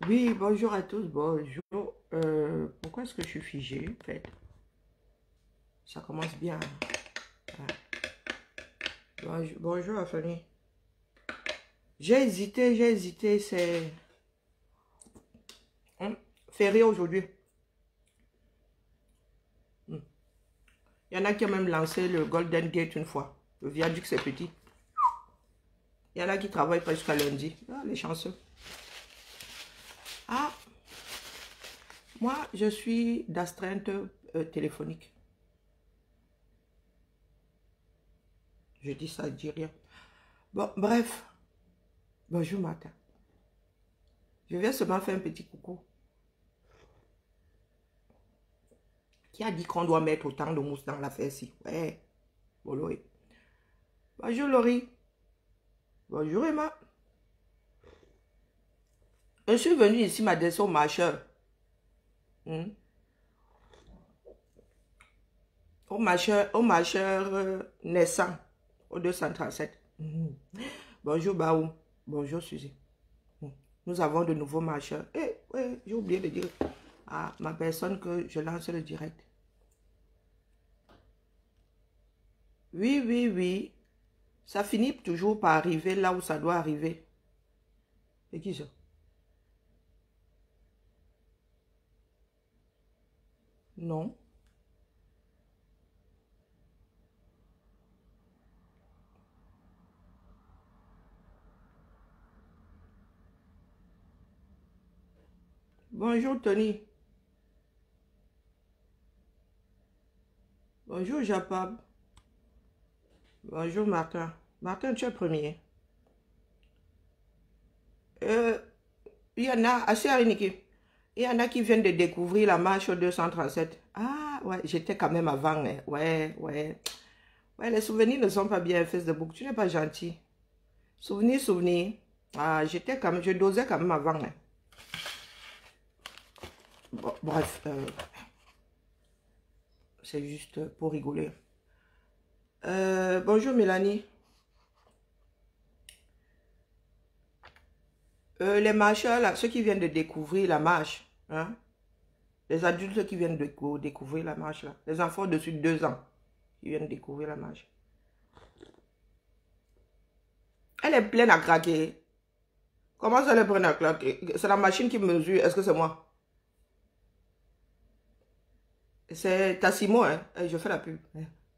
Oui, bonjour à tous, bonjour. Pourquoi est-ce que je suis figée, en fait? Ça commence bien. Bonjour, bonjour, Fanny. J'ai hésité, c'est férié aujourd'hui. Hmm. Il y en a qui ont même lancé le Golden Gate une fois. Le viaduc, c'est petit. Il y en a qui travaillent pas jusqu'à lundi. Ah, les chanceux. Ah, moi, je suis d'astreinte téléphonique. Je dis ça, je dis rien. Bon, bref. Bonjour, Martin. Je viens seulement faire un petit coucou. Qui a dit qu'on doit mettre autant de mousse dans l'affaire-ci? Ouais, bon, Laurie. Bonjour, Laurie. Bonjour, Emma. Je suis venue ici m'adresser au marcheur. Hmm. Au marcheur naissant, au 237. Hmm. Bonjour, Baou. Bonjour, Suzy. Hmm. Nous avons de nouveaux marcheurs. Eh, ouais, j'ai oublié de dire à ma personne que je lance le direct. Oui, oui, oui. Ça finit toujours par arriver là où ça doit arriver. C'est qui ça? Non. Bonjour, Tony. Bonjour, Japab. Bonjour, Martin. Martin, tu es premier. Euh, il y en a, assez Ariniki. Il y en a qui viennent de découvrir la marche au 237. Ah, ouais, j'étais quand même avant. Hein. Ouais, ouais. Ouais, les souvenirs ne sont pas bien, Facebook. Tu n'es pas gentil. Souvenir, souvenir. Ah, j'étais quand même, je dosais quand même avant. Hein. Bon, bref, c'est juste pour rigoler. Bonjour, Mélanie. Les marcheurs, là, ceux qui viennent de découvrir la marche, hein, les adultes qui viennent de découvrir la marche, là, les enfants au-dessus de 2 ans qui viennent de découvrir la marche. Elle est pleine à craquer. Comment ça, elle est pleine à craquer? C'est la machine qui mesure. Est-ce que c'est moi? C'est Tassimo, hein? Je fais la pub.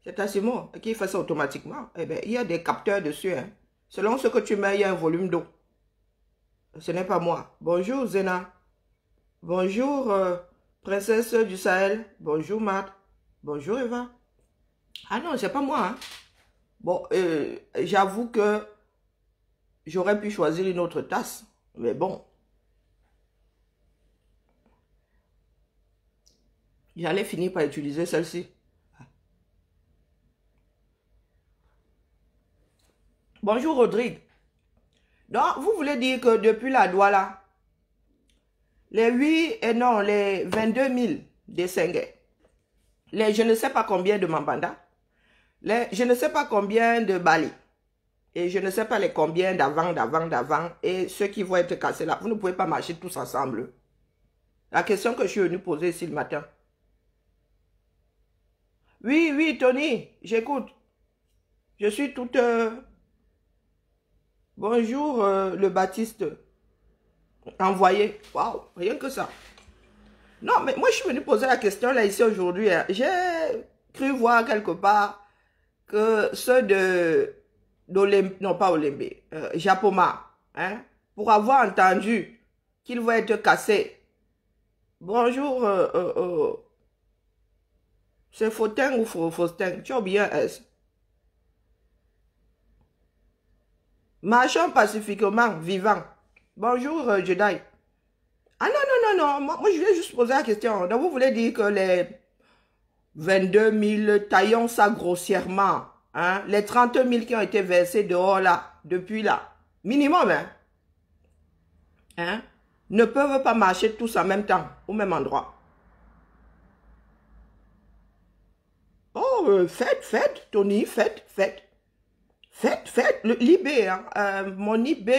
C'est Tassimo qui fait ça automatiquement. Eh bien, il y a des capteurs dessus, hein. Selon ce que tu mets, il y a un volume d'eau. Ce n'est pas moi. Bonjour, Zena. Bonjour, princesse du Sahel. Bonjour, Marthe. Bonjour, Eva. Ah non, c'est pas moi, hein. Bon, j'avoue que j'aurais pu choisir une autre tasse. Mais bon, j'allais finir par utiliser celle-ci. Bonjour, Rodrigue. Donc, vous voulez dire que depuis la Douala, les 8 et non, les 22 000 des Senghais, les je ne sais pas combien de Mambanda, les je ne sais pas combien de Bali, et je ne sais pas les combien d'avant, et ceux qui vont être cassés là, vous ne pouvez pas marcher tous ensemble. La question que je suis venu poser ici le matin. Oui, oui, Tony, j'écoute. Je suis toute... Bonjour, le Baptiste. Envoyé. Waouh, rien que ça. Non, mais moi, je suis venu poser la question là, ici, aujourd'hui. Hein. J'ai cru voir quelque part que ceux d'Olembe, non pas Olembe, Japoma, hein, pour avoir entendu qu'ils vont être cassés. Bonjour, c'est Fautin ou Faustin? Tu as oublié un S. Marchons pacifiquement, vivant. Bonjour, Jedi. Ah non, non, non, non, moi je viens juste poser la question. Donc vous voulez dire que les 22 000 taillons ça grossièrement, hein, les 30 000 qui ont été versés dehors là, depuis là, minimum, hein, ne peuvent pas marcher tous en même temps, au même endroit. Oh, faites, Tony, faites. Faites l'IB. Hein. Mon IB,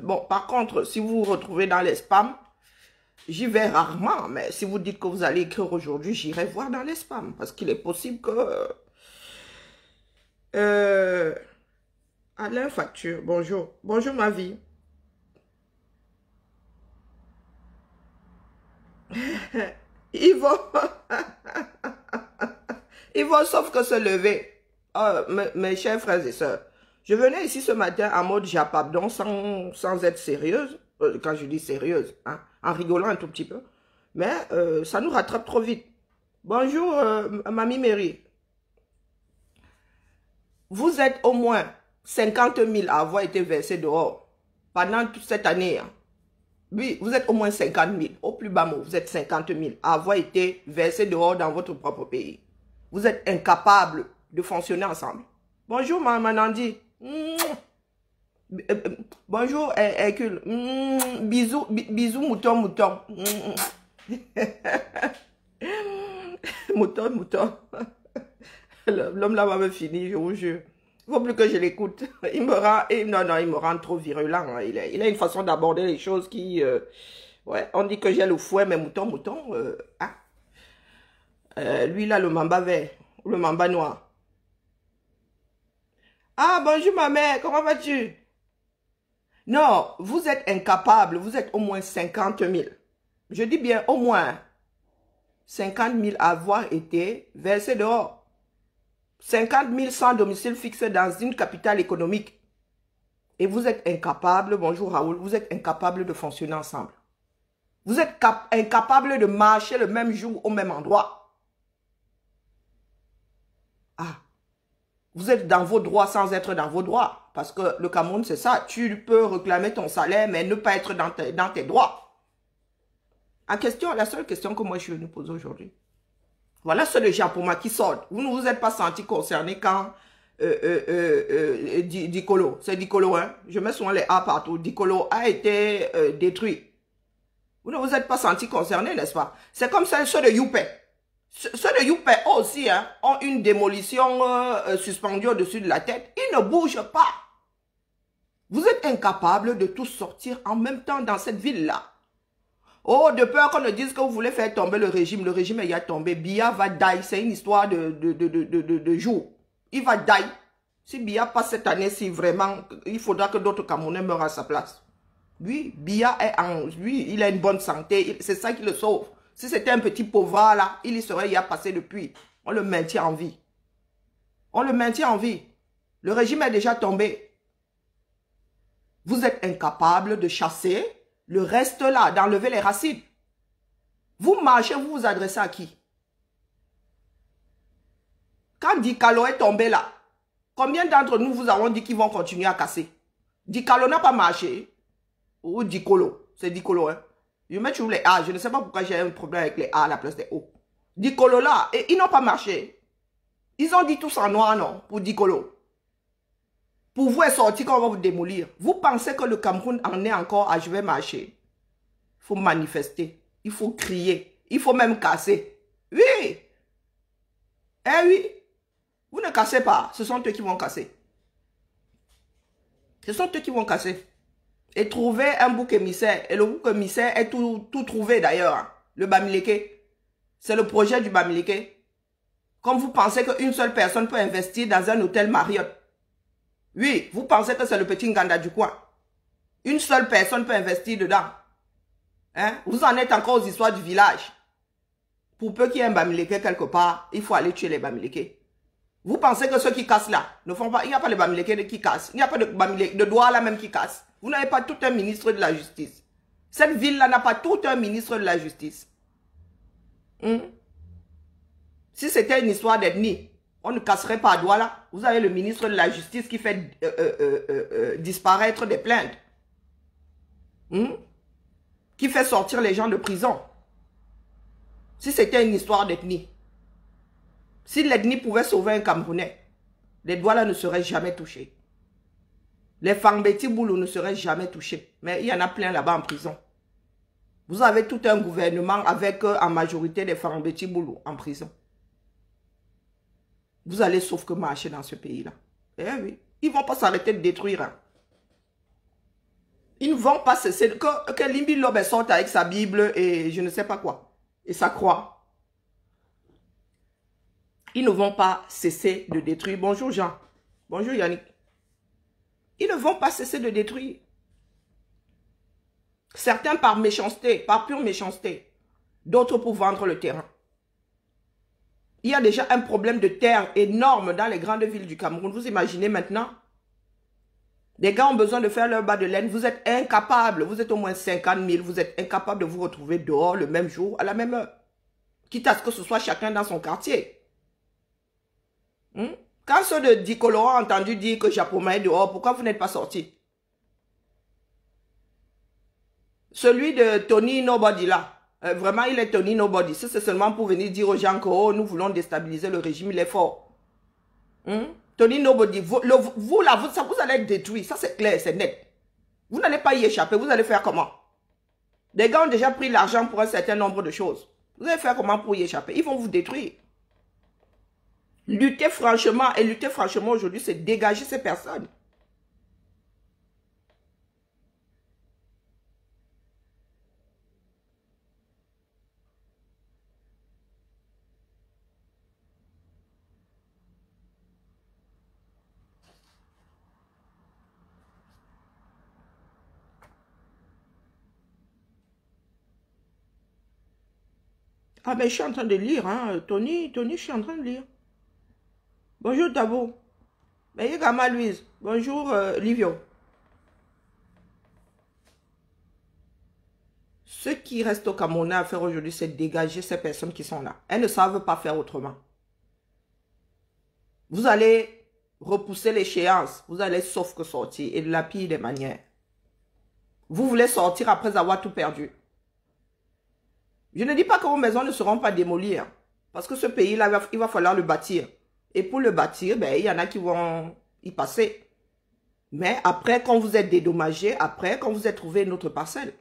bon, par contre, si vous vous retrouvez dans les spams, j'y vais rarement. Mais si vous dites que vous allez écrire aujourd'hui, j'irai voir dans les spams. Parce qu'il est possible que... Alain Facture, bonjour. Bonjour ma vie. Ils vont... Ils vont sauf que se lever. Oh, mes chers frères et sœurs, je venais ici ce matin en mode japabdon sans être sérieuse. Quand je dis sérieuse, hein, en rigolant un tout petit peu. Mais ça nous rattrape trop vite. Bonjour, Mamie Mary. Vous êtes au moins 50 000 à avoir été versés dehors pendant toute cette année. Hein. Oui, vous êtes au moins 50 000. Au plus bas mot, vous êtes 50 000 à avoir été versés dehors dans votre propre pays. Vous êtes incapable de fonctionner ensemble. Bonjour, Maman Nandi. Bonjour, Hercule. Bisous, bisous, mouton. Mouton. L'homme là va me finir, je vous jure. Il ne faut plus que je l'écoute. Il me rend trop virulent. Hein. Il a une façon d'aborder les choses qui... ouais, on dit que j'ai le fouet, mais mouton. Lui là, le mamba vert, le mamba noir. Ah, bonjour ma mère, comment vas-tu? Non, vous êtes incapable, vous êtes au moins 50 000. Je dis bien au moins 50 000 à avoir été versés dehors. 50 000 sans domicile fixe dans une capitale économique. Et vous êtes incapable, bonjour Raoul, vous êtes incapable de fonctionner ensemble. Vous êtes incapable de marcher le même jour au même endroit. Ah, vous êtes dans vos droits sans être dans vos droits. Parce que le Cameroun, c'est ça. Tu peux réclamer ton salaire, mais ne pas être dans tes droits. La seule question que moi je suis venu poser aujourd'hui. Voilà ce le gens pour moi qui sort. Vous ne vous êtes pas senti concerné quand Dicolo, c'est Dicolo, hein? Je mets souvent les A partout. Dicolo a été détruit. Vous ne vous êtes pas senti concerné, n'est-ce pas? C'est comme ceux de Youpé. Ceux de Youpé aussi hein, ont une démolition suspendue au-dessus de la tête. Ils ne bougent pas. Vous êtes incapable de tous sortir en même temps dans cette ville-là. Oh, de peur qu'on ne dise que vous voulez faire tomber le régime est déjà tombé. Biya va die. C'est une histoire de jour. Il va die. Si Biya passe cette année-ci, vraiment, il faudra que d'autres Camerounais meurent à sa place. Lui, Biya il a une bonne santé. C'est ça qui le sauve. Si c'était un petit pauvre là, il y serait passé depuis. On le maintient en vie. On le maintient en vie. Le régime est déjà tombé. Vous êtes incapable de chasser le reste là, d'enlever les racines. Vous marchez, vous vous adressez à qui? Quand Dicalo est tombé là, combien d'entre nous vous avons dit qu'ils vont continuer à casser? Dicalo n'a pas marché. Ou Dicolo. C'est Dicolo, hein. Je mets toujours les A. Je ne sais pas pourquoi j'ai un problème avec les A à la place des O. Dicolo là, et ils n'ont pas marché. Ils ont dit tous en noir, non, pour Dicolo. Pour vous est sorti qu'on va vous démolir. Vous pensez que le Cameroun en est encore à je vais marcher? Il faut manifester. Il faut crier. Il faut même casser. Oui. Eh oui. Vous ne cassez pas. Ce sont eux qui vont casser. Ce sont eux qui vont casser. Et trouver un bouc émissaire. Et le bouc émissaire est tout trouvé d'ailleurs. Hein. Le Bamileke. C'est le projet du Bamileke. Comme vous pensez qu'une seule personne peut investir dans un hôtel Marriott. Oui, vous pensez que c'est le petit Nganda du coin. Une seule personne peut investir dedans. Hein? Vous en êtes encore aux histoires du village. Pour peu qu'il y ait un Bamileke quelque part, il faut aller tuer les Bamileke. Vous pensez que ceux qui cassent là ne font pas... Il n'y a pas de Bamileke qui cassent. Il n'y a pas de doigt là même qui casse. Vous n'avez pas tout un ministre de la justice. Cette ville-là n'a pas tout un ministre de la justice. Si c'était une histoire d'ethnie, on ne casserait pas à doigt là. Vous avez le ministre de la Justice qui fait disparaître des plaintes. Qui fait sortir les gens de prison. Si c'était une histoire d'ethnie. Si l'ethnie pouvait sauver un Camerounais, les doigts là ne seraient jamais touchés. Les Fangbeti Boulou ne seraient jamais touchés. Mais il y en a plein là-bas en prison. Vous avez tout un gouvernement avec en majorité des Fangbeti Boulou en prison. Vous allez sauf que marcher dans ce pays-là. Eh oui. Ils ne vont pas s'arrêter de détruire. Hein. Ils ne vont pas cesser. Que Limbi Lobe sorte avec sa Bible et je ne sais pas quoi. Et sa croix. Ils ne vont pas cesser de détruire. Bonjour Jean. Bonjour Yannick. Ils ne vont pas cesser de détruire. Certains par méchanceté, par pure méchanceté. D'autres pour vendre le terrain. Il y a déjà un problème de terre énorme dans les grandes villes du Cameroun. Vous imaginez maintenant? Les gars ont besoin de faire leur bas de laine. Vous êtes incapables. Vous êtes au moins 50 000. Vous êtes incapables de vous retrouver dehors le même jour, à la même heure. Quitte à ce que ce soit chacun dans son quartier. Quand ceux de Dicolo ont entendu dire que Japoma est dehors, pourquoi vous n'êtes pas sortis? Celui de Tony Nobody là. Vraiment, il est Tony Nobody. Ça, c'est seulement pour venir dire aux gens que oh, nous voulons déstabiliser le régime, il est fort. Tony Nobody, vous là, vous allez être détruit. Ça, c'est clair, c'est net. Vous n'allez pas y échapper. Vous allez faire comment? Les gars ont déjà pris l'argent pour un certain nombre de choses. Vous allez faire comment pour y échapper? Ils vont vous détruire. Lutter franchement, et lutter franchement aujourd'hui, c'est dégager ces personnes. Ah ben, je suis en train de lire, hein. Tony, je suis en train de lire. Bonjour Tabo. Mais Gama Louise. Bonjour Livio. Ce qui reste au Cameroun à faire aujourd'hui, c'est dégager ces personnes qui sont là. Elles ne savent pas faire autrement. Vous allez repousser l'échéance. Vous allez sauf que sortir et de la pire des manières. Vous voulez sortir après avoir tout perdu. Je ne dis pas que vos maisons ne seront pas démolies. Hein, parce que ce pays-là, il va falloir le bâtir. Et pour le bâtir, ben, il y en a qui vont y passer. Mais après, quand vous êtes dédommagé, après, quand vous êtes trouvé une autre parcelle.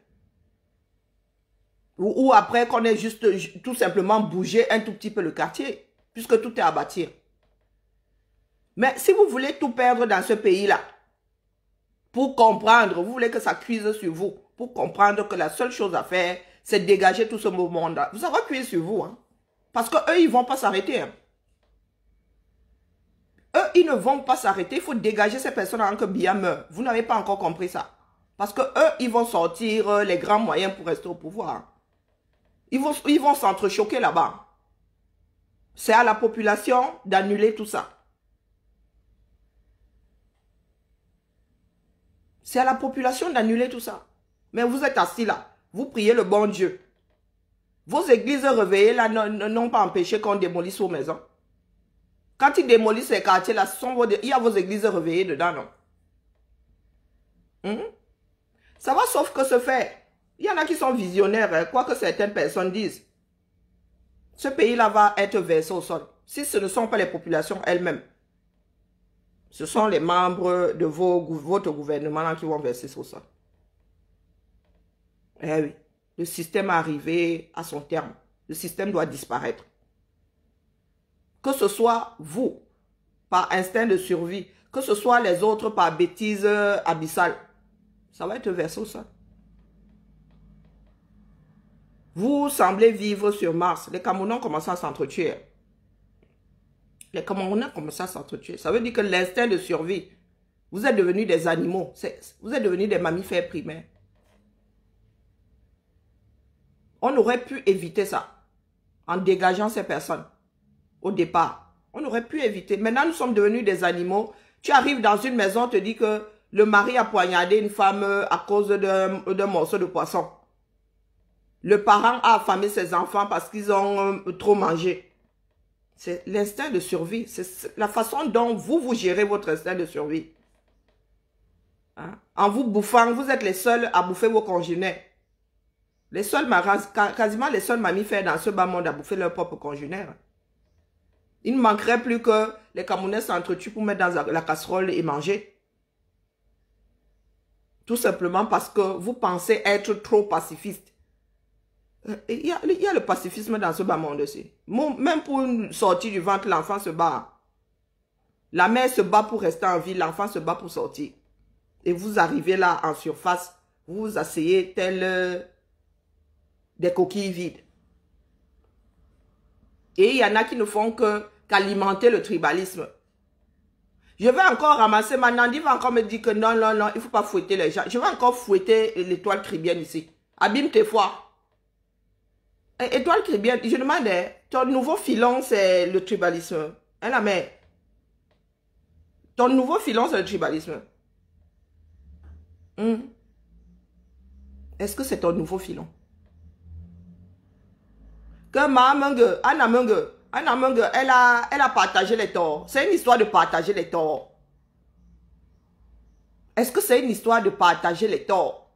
Ou après, qu'on ait juste tout simplement bougé un tout petit peu le quartier. Puisque tout est à bâtir. Mais si vous voulez tout perdre dans ce pays-là, pour comprendre, vous voulez que ça cuise sur vous, pour comprendre que la seule chose à faire, c'est de dégager tout ce mouvement-là. Ça va cuire sur vous. Hein? Parce qu'eux, ils ne vont pas s'arrêter. Hein? Eux, ils ne vont pas s'arrêter. Il faut dégager ces personnes avant que Biya meure. Vous n'avez pas encore compris ça. Parce que eux, ils vont sortir les grands moyens pour rester au pouvoir. Ils vont s'entrechoquer là-bas. C'est à la population d'annuler tout ça. C'est à la population d'annuler tout ça. Mais vous êtes assis là. Vous priez le bon Dieu. Vos églises réveillées là n'ont pas empêché qu'on démolisse vos maisons. Quand ils démolissent ces quartiers là, il y a vos églises réveillées dedans, non? Ça va sauf que se faire. Il y en a qui sont visionnaires, hein, quoi que certaines personnes disent. Ce pays-là va être versé au sol. Si ce ne sont pas les populations elles-mêmes. Ce sont les membres de votre gouvernement là qui vont verser au sol. Eh oui, le système est arrivé à son terme. Le système doit disparaître. Que ce soit vous, par instinct de survie, que ce soit les autres par bêtise abyssale, ça va être versé au sol. Vous semblez vivre sur Mars. Les Camerounais commencent à s'entretuer. Les Camerounais commencent à s'entretuer. Ça veut dire que l'instinct de survie, vous êtes devenus des animaux. Vous êtes devenus des mammifères primaires. On aurait pu éviter ça en dégageant ces personnes au départ. On aurait pu éviter. Maintenant, nous sommes devenus des animaux. Tu arrives dans une maison, on te dit que le mari a poignardé une femme à cause d'un morceau de poisson. Le parent a affamé ses enfants parce qu'ils ont trop mangé. C'est l'instinct de survie. C'est la façon dont vous gérez votre instinct de survie. Hein? En vous bouffant, vous êtes les seuls à bouffer vos congénères. Les seuls quasiment les seuls mammifères dans ce bas monde à bouffer leurs propres congénères. Il ne manquerait plus que les Camerounais s'entretuent pour mettre dans la casserole et manger. Tout simplement parce que vous pensez être trop pacifiste. Il y a le pacifisme dans ce bas monde aussi. Même pour une sortie du ventre, l'enfant se bat. La mère se bat pour rester en vie, l'enfant se bat pour sortir. Et vous arrivez là en surface, vous vous asseyez tel des coquilles vides. Et il y en a qui ne font qu'alimenter le tribalisme. Je vais encore ramasser, ma Nandi va encore me dire que non, non, non, il ne faut pas fouetter les gens. Je vais encore fouetter l'étoile cribienne ici. Abîme tes fois. Étoile cribienne, je demande, ton nouveau filon, c'est le tribalisme. Hein, la mère? Ton nouveau filon, c'est le tribalisme. Est-ce que c'est ton nouveau filon? Que Anna Menge, elle a partagé les torts. C'est une histoire de partager les torts. Est-ce que c'est une histoire de partager les torts?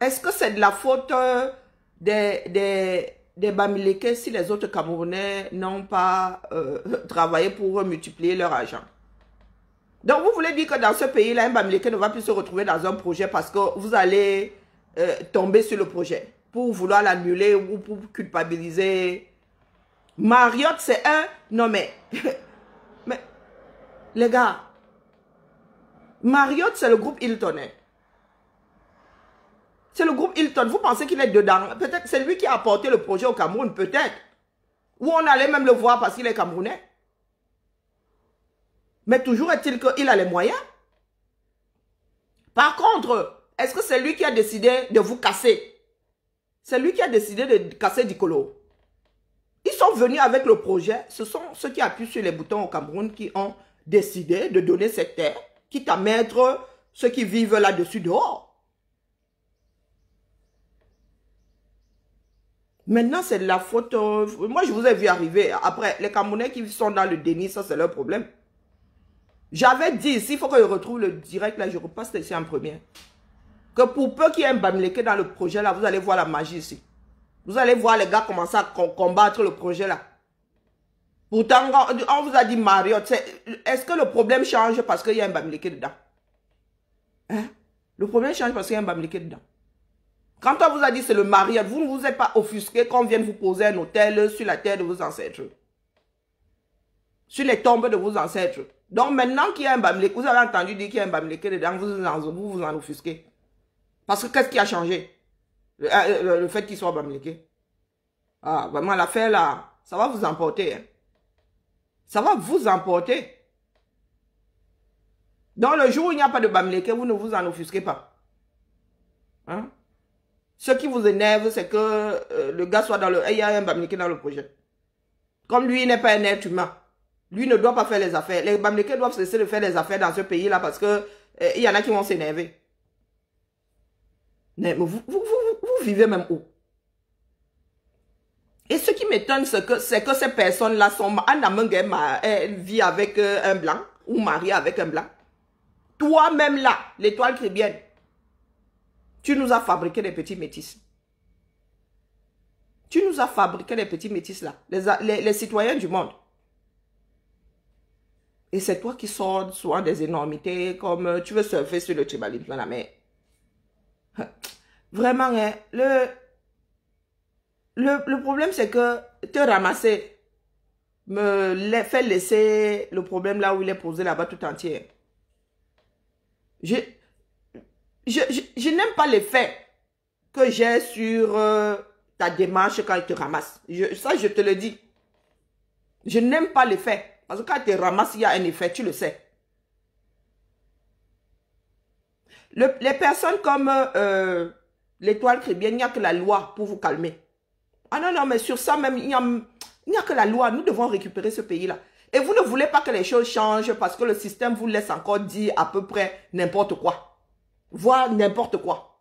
Est-ce que c'est de la faute des Bamileke si les autres Camerounais n'ont pas travaillé pour multiplier leur argent? Donc vous voulez dire que dans ce pays-là, un Bamileke ne va plus se retrouver dans un projet parce que vous allez tomber sur le projet pour vouloir l'annuler ou pour culpabiliser. Marriott, c'est un... Non mais... mais... Les gars, Marriott, c'est le groupe Hilton. Hein. C'est le groupe Hilton. Vous pensez qu'il est dedans? Peut-être c'est lui qui a apporté le projet au Cameroun, peut-être. Ou on allait même le voir parce qu'il est camerounais. Mais toujours est-il qu'il a les moyens. Par contre, est-ce que c'est lui qui a décidé de vous casser? C'est lui qui a décidé de casser Dicolo. Ils sont venus avec le projet. Ce sont ceux qui appuient sur les boutons au Cameroun qui ont décidé de donner cette terre, quitte à mettre ceux qui vivent là-dessus dehors. Maintenant, c'est de la faute. Moi, je vous ai vu arriver. Après, les Camerounais qui sont dans le déni, ça, c'est leur problème. J'avais dit, s'il faut que je retrouve le direct, là, je repasse ici en premier. Que pour peu qu'il y ait un Bamileke dans le projet, là, vous allez voir la magie ici. Vous allez voir les gars commencer à combattre le projet, là. Pourtant, on vous a dit Marriott. Est-ce que le problème change parce qu'il y a un Bamileke dedans? Hein? Le problème change parce qu'il y a un Bamileke dedans. Quand on vous a dit c'est le Marriott, vous ne vous êtes pas offusqué qu'on vienne vous poser un hôtel sur la terre de vos ancêtres. Sur les tombes de vos ancêtres. Donc maintenant qu'il y a un Bamileke, vous avez entendu dire qu'il y a un Bamileke dedans, vous vous en offusquez. Parce que qu'est-ce qui a changé? Le fait qu'il soit Bamileke. Ah, vraiment l'affaire là, ça va vous emporter. Hein. Ça va vous emporter. Dans le jour où il n'y a pas de Bamileke, vous ne vous en offusquez pas. Hein? Ce qui vous énerve, c'est que le gars soit dans le... Il y a un Bamileke dans le projet. Comme lui, il n'est pas un être humain. Lui ne doit pas faire les affaires. Les Bamileke doivent cesser de faire les affaires dans ce pays-là parce que il y en a qui vont s'énerver. Mais vous vivez même où? Et ce qui m'étonne, c'est que ces personnes-là sont... Anna Menge, elle vit avec un blanc ou mariée avec un blanc. Toi-même là, l'étoile cribienne, tu nous as fabriqué des petits métis. Tu nous as fabriqué des petits métis là, les citoyens du monde. Et c'est toi qui sors souvent des énormités comme tu veux surfer sur le tribalisme dans la mer. Vraiment, hein, le problème c'est que te ramasser me fait laisser le problème là où il est posé là-bas tout entier. Je n'aime pas l'effet que j'ai sur ta démarche quand il te ramasse. Ça, je te le dis. Je n'aime pas l'effet. Parce que quand il te ramasse, il y a un effet, tu le sais. Les personnes comme l'étoile cribienne, il n'y a que la loi pour vous calmer. Ah non, non, mais sur ça même, il n'y a que la loi. Nous devons récupérer ce pays-là. Et vous ne voulez pas que les choses changent parce que le système vous laisse encore dire à peu près n'importe quoi. Voire n'importe quoi.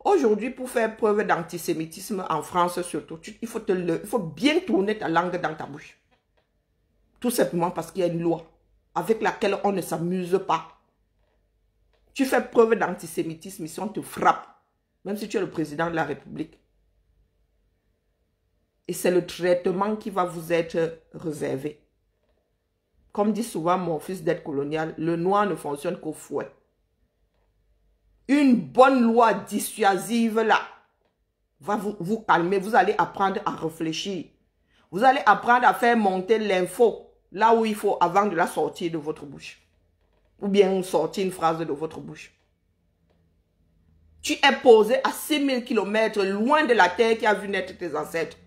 Aujourd'hui, pour faire preuve d'antisémitisme en France surtout, il faut bien tourner ta langue dans ta bouche. Tout simplement parce qu'il y a une loi avec laquelle on ne s'amuse pas. Tu fais preuve d'antisémitisme, ici on te frappe. Même si tu es le président de la République. Et c'est le traitement qui va vous être réservé. Comme dit souvent mon fils d'aide coloniale, le noir ne fonctionne qu'au fouet. Une bonne loi dissuasive là, va vous calmer. Vous allez apprendre à réfléchir. Vous allez apprendre à faire monter l'info là où il faut avant de la sortir de votre bouche. Ou bien sortir une phrase de votre bouche. Tu es posé à 6000 km loin de la terre qui a vu naître tes ancêtres.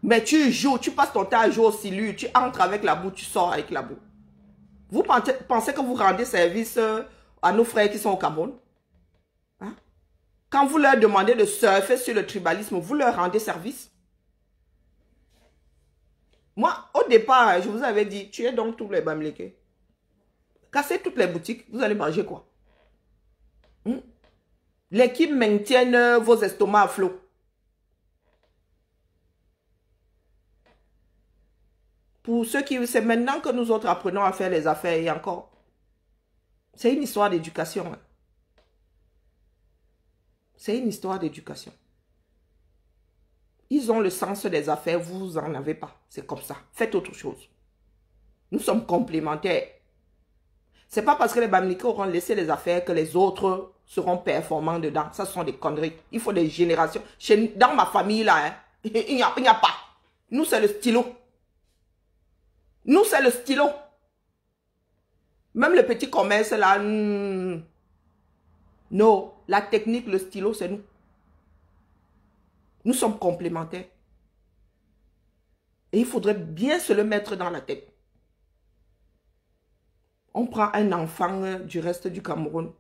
Mais tu joues, tu passes ton temps à jouer au silure, tu entres avec la boue, tu sors avec la boue. Vous pensez que vous rendez service à nos frères qui sont au Cameroun? Hein? Quand vous leur demandez de surfer sur le tribalisme, vous leur rendez service? Moi, au départ, je vous avais dit, tuez donc tous les Bamileke. Cassez toutes les boutiques, vous allez manger quoi? L'équipe maintient vos estomacs à flot. Pour ceux qui... C'est maintenant que nous autres apprenons à faire les affaires et encore. C'est une histoire d'éducation. Hein. C'est une histoire d'éducation. Ils ont le sens des affaires, vous n'en avez pas. C'est comme ça. Faites autre chose. Nous sommes complémentaires. C'est pas parce que les Bamileke auront laissé les affaires que les autres seront performants dedans. Ça, ce sont des conneries. Il faut des générations. Dans ma famille, là, hein, il n'y a pas. Nous, c'est le stylo. Nous, c'est le stylo. Même le petit commerce, là, non. La technique, le stylo, c'est nous. Nous sommes complémentaires. Et il faudrait bien se le mettre dans la tête. On prend un enfant du reste du Cameroun.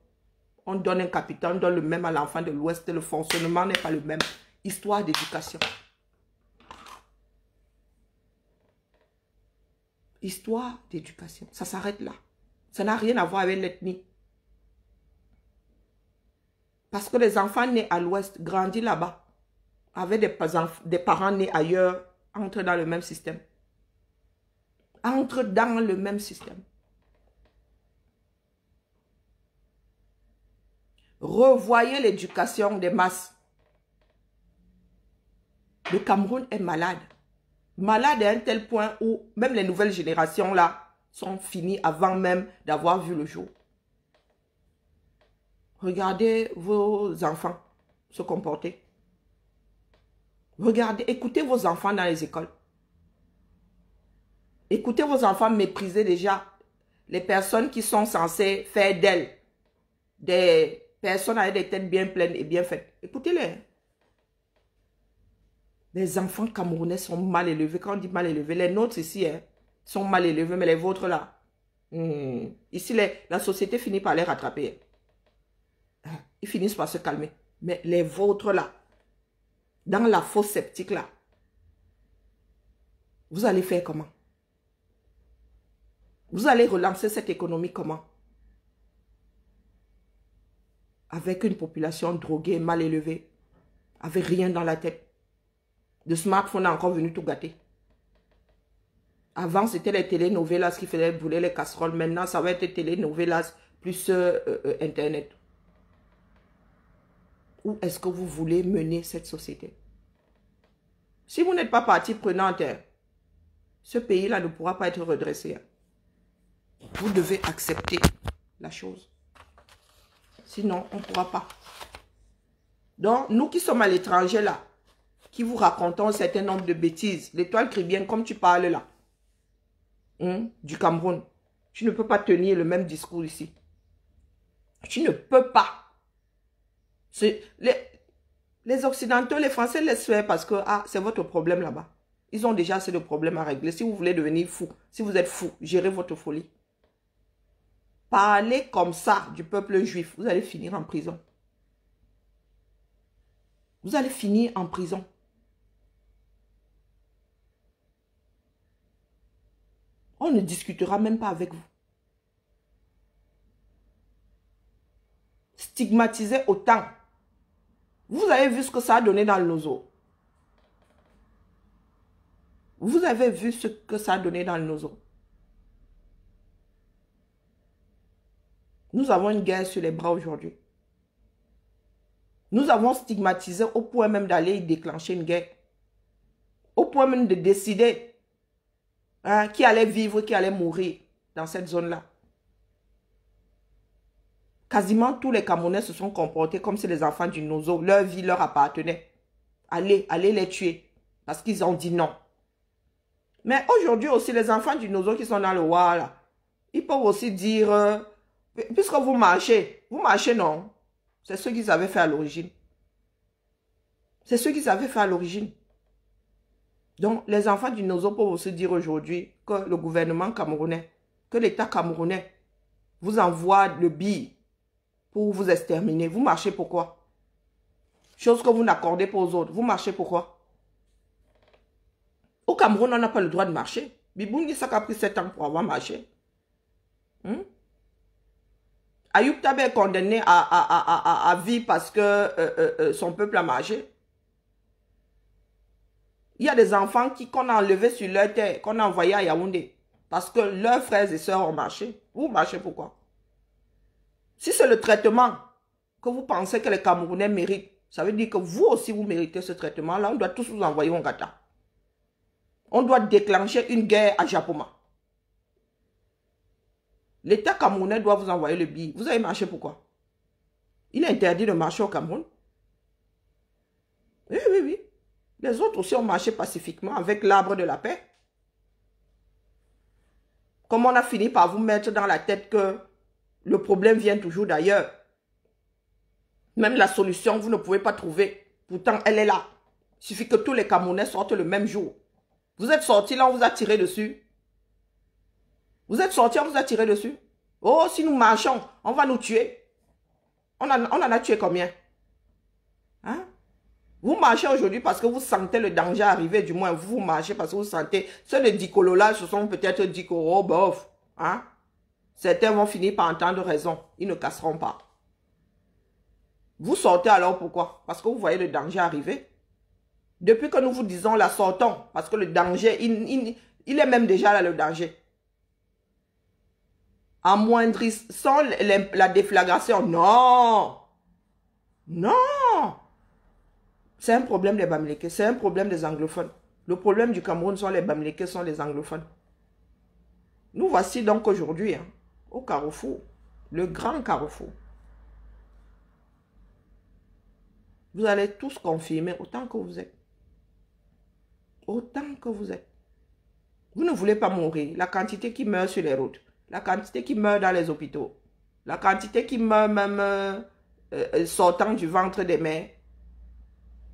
On donne un capitaine, on donne le même à l'enfant de l'Ouest. Le fonctionnement n'est pas le même. Histoire d'éducation. Histoire d'éducation. Ça s'arrête là. Ça n'a rien à voir avec l'ethnie. Parce que les enfants nés à l'Ouest, grandis là-bas, avec des parents nés ailleurs, entrent dans le même système. Entrent dans le même système. Revoyez l'éducation des masses. Le Cameroun est malade. Malade à un tel point où même les nouvelles générations là sont finies avant même d'avoir vu le jour. Regardez vos enfants se comporter. Regardez, écoutez vos enfants dans les écoles. Écoutez vos enfants mépriser déjà les personnes qui sont censées faire d'elles des personnes avec des têtes bien pleines et bien faites. Écoutez-les. Les enfants camerounais sont mal élevés. Quand on dit mal élevés, les nôtres ici sont mal élevés, mais les vôtres là, ici la société finit par les rattraper. Ils finissent par se calmer. Mais les vôtres là, dans la fosse sceptique là, vous allez faire comment? Vous allez relancer cette économie comment? Avec une population droguée, mal élevée, avec rien dans la tête. Le smartphone a encore venu tout gâter. Avant, c'était les télénovelas qui faisaient brûler les casseroles. Maintenant, ça va être les télénovelas plus Internet. Où est-ce que vous voulez mener cette société? Si vous n'êtes pas partie prenante, ce pays-là ne pourra pas être redressé. Vous devez accepter la chose. Sinon, on ne pourra pas. Donc, nous qui sommes à l'étranger là, qui vous racontons un certain nombre de bêtises, l'étoile chrétienne, comme tu parles là, du Cameroun, tu ne peux pas tenir le même discours ici. Tu ne peux pas. Les Occidentaux, les Français laissent faire parce que c'est votre problème là-bas. Ils ont déjà assez de problèmes à régler. Si vous voulez devenir fou, si vous êtes fou, gérez votre folie. Parlez comme ça du peuple juif, vous allez finir en prison. Vous allez finir en prison. On ne discutera même pas avec vous. Stigmatisez autant. Vous avez vu ce que ça a donné dans le Nozo. Vous avez vu ce que ça a donné dans le Nozo. Nous avons une guerre sur les bras aujourd'hui. Nous avons stigmatisé au point même d'aller déclencher une guerre. Au point même de décider qui allait vivre, qui allait mourir dans cette zone-là. Quasiment tous les Camerounais se sont comportés comme si les enfants du Nozo, leur vie leur appartenait. Allez les tuer. Parce qu'ils ont dit non. Mais aujourd'hui aussi, les enfants du Nozo qui sont dans le Wa, là, ils peuvent aussi dire, puisque vous marchez non. C'est ce qu'ils avaient fait à l'origine. C'est ce qu'ils avaient fait à l'origine. Donc, les enfants du Nozo peuvent aussi dire aujourd'hui que le gouvernement camerounais, que l'État camerounais vous envoie le billet pour vous exterminer. Vous marchez pourquoi? Chose que vous n'accordez pas aux autres. Vous marchez pourquoi? Au Cameroun, on n'a pas le droit de marcher. Bibouni Saka a pris 7 ans pour avoir marché. Ayoub Tabé est condamné à vie parce que son peuple a marché. Il y a des enfants qu'on a enlevés sur leur terre, qu'on a envoyés à Yaoundé. Parce que leurs frères et sœurs ont marché. Vous marchez pourquoi? Si c'est le traitement que vous pensez que les Camerounais méritent, ça veut dire que vous aussi vous méritez ce traitement-là. On doit tous vous envoyer au Gata. On doit déclencher une guerre à Japoma. L'État camerounais doit vous envoyer le billet. Vous avez marché pourquoi? Il est interdit de marcher au Cameroun. Oui, oui, oui. Les autres aussi ont marché pacifiquement avec l'arbre de la paix. Comme on a fini par vous mettre dans la tête que le problème vient toujours d'ailleurs. Même la solution, vous ne pouvez pas trouver. Pourtant, elle est là. Il suffit que tous les Camerounais sortent le même jour. Vous êtes sortis là, on vous a tiré dessus. Vous êtes sortis, on vous a tiré dessus. Oh, si nous marchons, on va nous tuer. On en a tué combien? Hein? Vous marchez aujourd'hui parce que vous sentez le danger arriver. Du moins, vous marchez parce que vous sentez. Ceux de Dicolo là, ce sont peut-être dit que, oh, bof. Hein? Certains vont finir par entendre raison. Ils ne casseront pas. Vous sortez alors pourquoi? Parce que vous voyez le danger arriver. Depuis que nous vous disons la sortons. Parce que le danger, il est même déjà là le danger. Amoindrissant la déflagration. Non. Non. C'est un problème des Bamileke. C'est un problème des anglophones. Le problème du Cameroun sont les Bamileke, sont les anglophones. Nous voici donc aujourd'hui hein, au carrefour. Le grand carrefour. Vous allez tous confirmer autant que vous êtes. Autant que vous êtes. Vous ne voulez pas mourir. La quantité qui meurt sur les routes. La quantité qui meurt dans les hôpitaux. La quantité qui meurt même sortant du ventre des mères.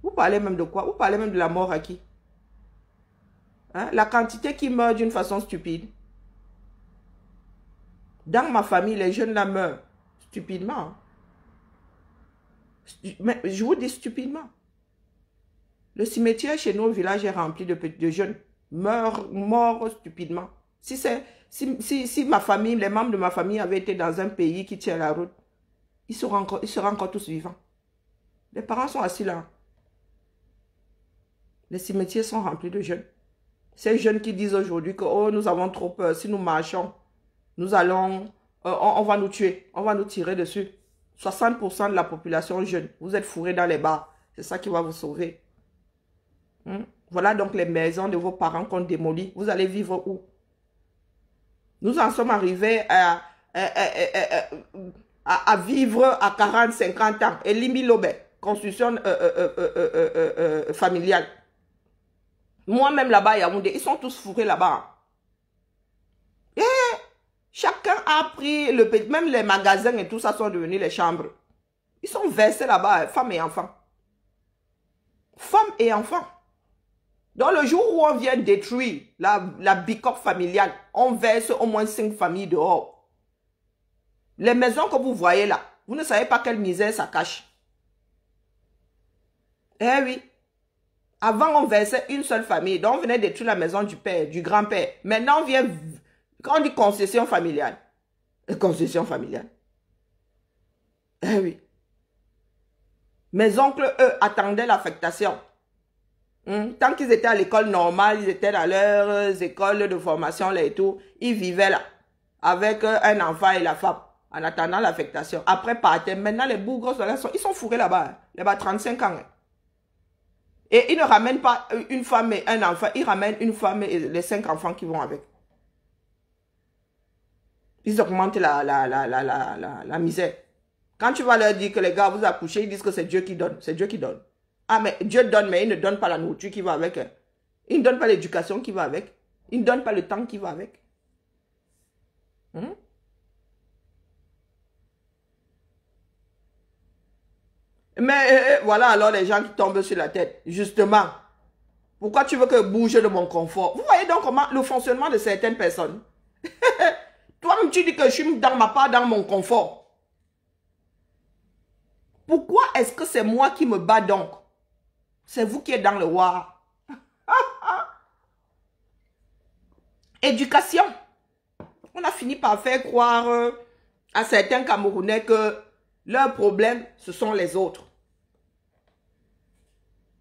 Vous parlez même de quoi? Vous parlez même de la mort à qui? Hein? La quantité qui meurt d'une façon stupide. Dans ma famille, les jeunes là meurent stupidement. Mais je vous dis stupidement. Le cimetière chez nous au village est rempli de jeunes morts stupidement. Si ma famille, les membres de ma famille avaient été dans un pays qui tient la route, ils seraient encore tous vivants. Les parents sont assis là. Les cimetières sont remplis de jeunes. Ces jeunes qui disent aujourd'hui que oh, nous avons trop peur, si nous marchons, nous allons, on va nous tuer, on va nous tirer dessus. 60% de la population jeune, vous êtes fourrés dans les bars. C'est ça qui va vous sauver. Voilà donc les maisons de vos parents qu'on démolit. Vous allez vivre où? Nous en sommes arrivés à vivre à 40, 50 ans. Et Limbi-Lobé, construction familiale. Moi-même là-bas, à Yaoundé, ils sont tous fourrés là-bas. Et chacun a pris le petit, même les magasins et tout ça sont devenus les chambres. Ils sont versés là-bas, femmes et enfants. Femmes et enfants. Dans le jour où on vient détruire la bicoque familiale, on verse au moins 5 familles dehors. Les maisons que vous voyez là, vous ne savez pas quelle misère ça cache. Eh oui. Avant, on versait une seule famille. Donc, on venait détruire la maison du père, du grand-père. Maintenant, on vient... Quand on dit concession familiale. Concession familiale. Eh oui. Mes oncles, eux, attendaient l'affectation. Tant qu'ils étaient à l'école normale, ils étaient dans leurs écoles de formation là et tout, ils vivaient là, avec un enfant et la femme, en attendant l'affectation. Après, partaient. Maintenant, les bourgos, ils sont fourrés là-bas. Là-bas, 35 ans. Et ils ne ramènent pas une femme et un enfant, ils ramènent une femme et les 5 enfants qui vont avec. Ils augmentent la misère. Quand tu vas leur dire que les gars, vous accouchez, ils disent que c'est Dieu qui donne. C'est Dieu qui donne. Ah, mais Dieu donne, mais il ne donne pas la nourriture qui va avec. Hein. Il ne donne pas l'éducation qui va avec. Il ne donne pas le temps qui va avec. Hmm? Mais voilà alors les gens qui tombent sur la tête. Justement, pourquoi tu veux que je bouge de mon confort? Vous voyez donc comment le fonctionnement de certaines personnes. Toi-même, tu dis que je suis dans ma part, dans mon confort. Pourquoi est-ce que c'est moi qui me bats donc? C'est vous qui êtes dans le war. Éducation. On a fini par faire croire à certains Camerounais que leur problème, ce sont les autres.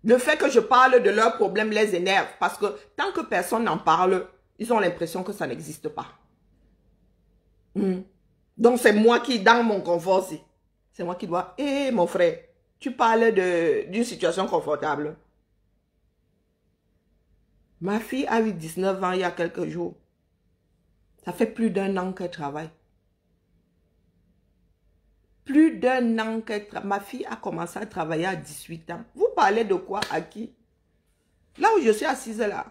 Le fait que je parle de leurs problèmes les énerve parce que tant que personne n'en parle, ils ont l'impression que ça n'existe pas. Donc c'est moi qui, dans mon confort aussi, c'est moi qui dois, mon frère, tu parles d'une situation confortable. Ma fille a eu 19 ans il y a quelques jours. Ça fait plus d'1 an qu'elle travaille. Plus d'1 an qu'elle travaille. Ma fille a commencé à travailler à 18 ans. Vous parlez de quoi? À qui? Là où je suis assise là.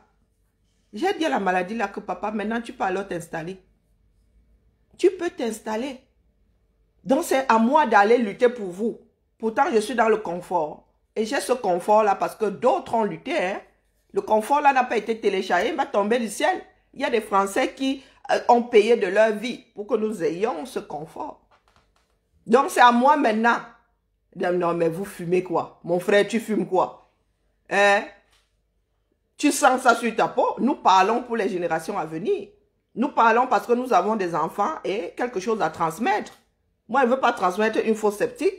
J'ai dit à la maladie là que papa, maintenant tu peux alors t'installer. Tu peux t'installer. Donc c'est à moi d'aller lutter pour vous. Pourtant je suis dans le confort. Et j'ai ce confort là parce que d'autres ont lutté. Hein. Le confort là n'a pas été téléchargé, il va tomber du ciel. Il y a des Français qui ont payé de leur vie pour que nous ayons ce confort. Donc c'est à moi maintenant. Non mais vous fumez quoi? Mon frère, tu fumes quoi? Hein? Tu sens ça sur ta peau? Nous parlons pour les générations à venir. Nous parlons parce que nous avons des enfants et quelque chose à transmettre. Moi, je ne veux pas transmettre une fausse sceptique.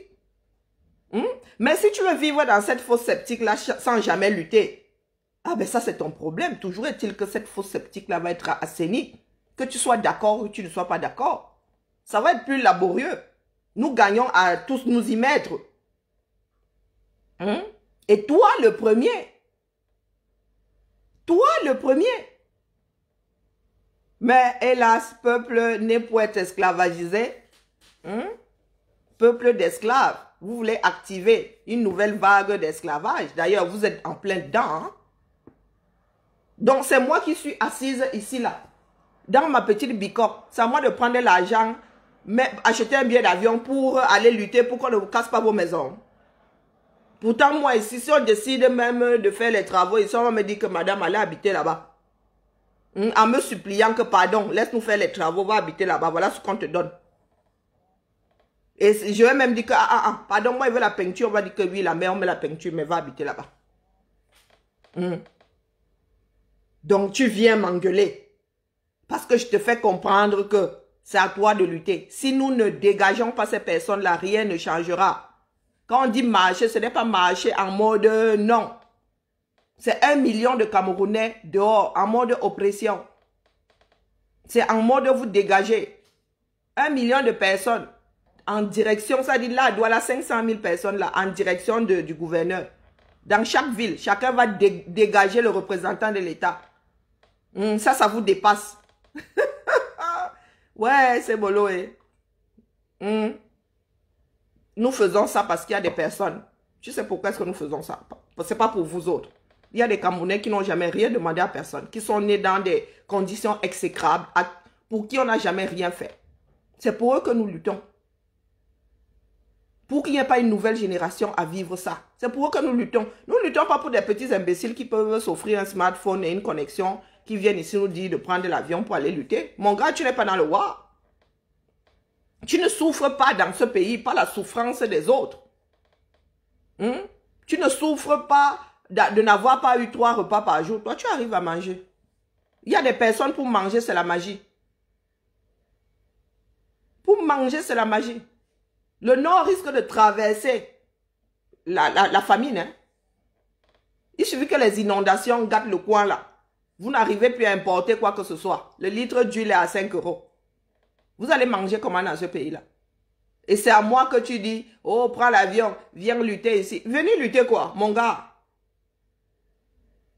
Mais si tu veux vivre dans cette fausse sceptique-là sans jamais lutter, ah ben ça c'est ton problème. Toujours est-il que cette fausse sceptique-là va être assainie. Que tu sois d'accord ou que tu ne sois pas d'accord. Ça va être plus laborieux. Nous gagnons à tous nous y mettre. Et toi le premier. Toi le premier. Mais hélas, peuple né pour être esclavagisé. Peuple d'esclaves. Vous voulez activer une nouvelle vague d'esclavage. D'ailleurs, vous êtes en plein dedans. Hein? Donc, c'est moi qui suis assise ici, là. Dans ma petite bicoque. C'est à moi de prendre l'argent, acheter un billet d'avion pour aller lutter pour qu'on ne vous casse pas vos maisons. Pourtant, moi ici, si on décide même de faire les travaux, ici, on va me dire que madame allait habiter là-bas. En me suppliant que, pardon, laisse-nous faire les travaux, va habiter là-bas. Voilà ce qu'on te donne. Et je vais même dire que, pardon, moi, il veut la peinture. On va dire que oui, la mère, on met la peinture, mais va habiter là-bas. Donc, tu viens m'engueuler. Parce que je te fais comprendre que c'est à toi de lutter. Si nous ne dégageons pas ces personnes-là, rien ne changera. Quand on dit marcher, ce n'est pas marcher en mode non. C'est 1 million de Camerounais dehors, en mode oppression. C'est en mode vous dégager. 1 million de personnes en direction, ça dit là, doit la 500 000 personnes là, en direction du gouverneur. Dans chaque ville, chacun va dégager le représentant de l'État. Ça vous dépasse. Ouais, c'est bolo. Nous faisons ça parce qu'il y a des personnes. Tu sais pourquoi est-ce que nous faisons ça? Ce n'est pas pour vous autres. Il y a des Camerounais qui n'ont jamais rien demandé à personne, qui sont nés dans des conditions exécrables, pour qui on n'a jamais rien fait. C'est pour eux que nous luttons. Pour qu'il n'y ait pas une nouvelle génération à vivre ça. C'est pour eux que nous luttons. Nous ne luttons pas pour des petits imbéciles qui peuvent s'offrir un smartphone et une connexion, qui viennent ici nous dire de prendre l'avion pour aller lutter. Mon gars, tu n'es pas dans le war. Tu ne souffres pas dans ce pays, pas la souffrance des autres. Tu ne souffres pas de n'avoir pas eu 3 repas par jour. Toi, tu arrives à manger. Il y a des personnes pour manger, c'est la magie. Pour manger, c'est la magie. Le Nord risque de traverser la famine. Hein? Il suffit que les inondations gâtent le coin là. Vous n'arrivez plus à importer quoi que ce soit. Le litre d'huile est à 5 €. Vous allez manger comment dans ce pays-là? Et c'est à moi que tu dis, oh, prends l'avion, viens lutter ici. Venez lutter quoi, mon gars?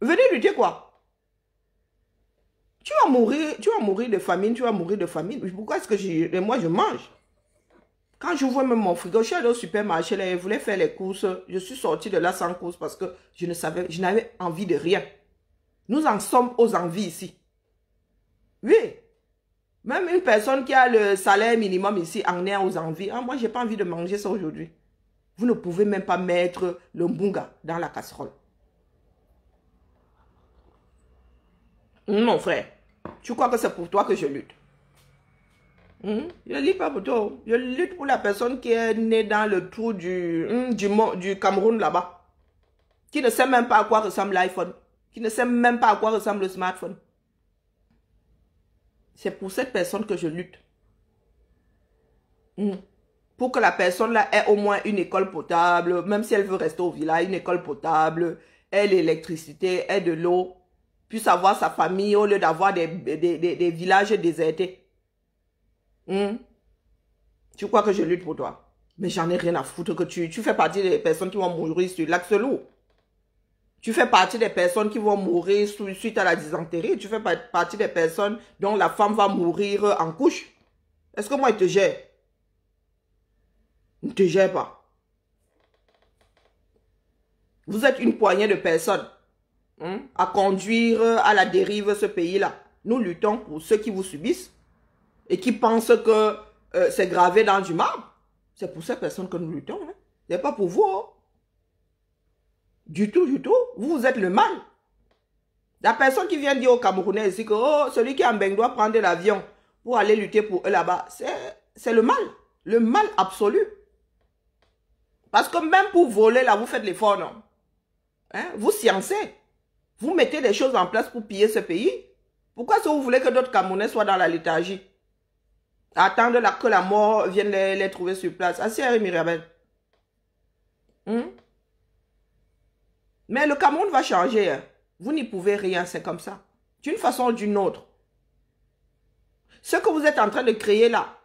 Venez lutter quoi? Tu vas mourir de famine, tu vas mourir de famine. Pourquoi est-ce que moi je mange? Quand j'ouvre même mon frigo, je suis allée au supermarché, là, je voulais faire les courses. Je suis sortie de là sans course parce que je n'avais envie de rien. Nous en sommes aux envies ici. Oui. Même une personne qui a le salaire minimum ici en est aux envies. Ah, moi, je n'ai pas envie de manger ça aujourd'hui. Vous ne pouvez même pas mettre le mbunga dans la casserole. Mon frère, tu crois que c'est pour toi que je lutte? Je ne lutte pas pour toi. Je lutte pour la personne qui est née dans le trou du Cameroun là-bas. Qui ne sait même pas à quoi ressemble l'iPhone. Qui ne sait même pas à quoi ressemble le smartphone. C'est pour cette personne que je lutte. Pour que la personne là ait au moins une école potable, même si elle veut rester au village, une école potable, ait l'électricité, ait de l'eau, puisse avoir sa famille au lieu d'avoir des villages désertés. Tu crois que je lutte pour toi? Mais j'en ai rien à foutre que tu fais partie des personnes qui vont mourir sur l'Axelou. Tu fais partie des personnes qui vont mourir suite à la dysenterie. Tu fais partie des personnes dont la femme va mourir en couche. Est-ce que moi, il te gère? Il ne te gère pas. Vous êtes une poignée de personnes à conduire à la dérive ce pays-là. Nous luttons pour ceux qui vous subissent et qui pensent que c'est gravé dans du marbre. C'est pour ces personnes que nous luttons. Hein. Ce n'est pas pour vous. Hein. Du tout, du tout. Vous êtes le mal. La personne qui vient dire aux Camerounais ici que oh, celui qui est en Beng doit prendre l'avion pour aller lutter pour eux là-bas, c'est le mal. Le mal absolu. Parce que même pour voler, là, vous faites l'effort, non? Hein? Vous sciencez. Vous mettez des choses en place pour piller ce pays. Pourquoi est-ce que vous voulez que d'autres Camerounais soient dans la léthargie? Attendre que la mort vienne les trouver sur place. Assis à Mirabel. Mais le Cameroun va changer. Hein. Vous n'y pouvez rien, c'est comme ça. D'une façon ou d'une autre. Ce que vous êtes en train de créer là,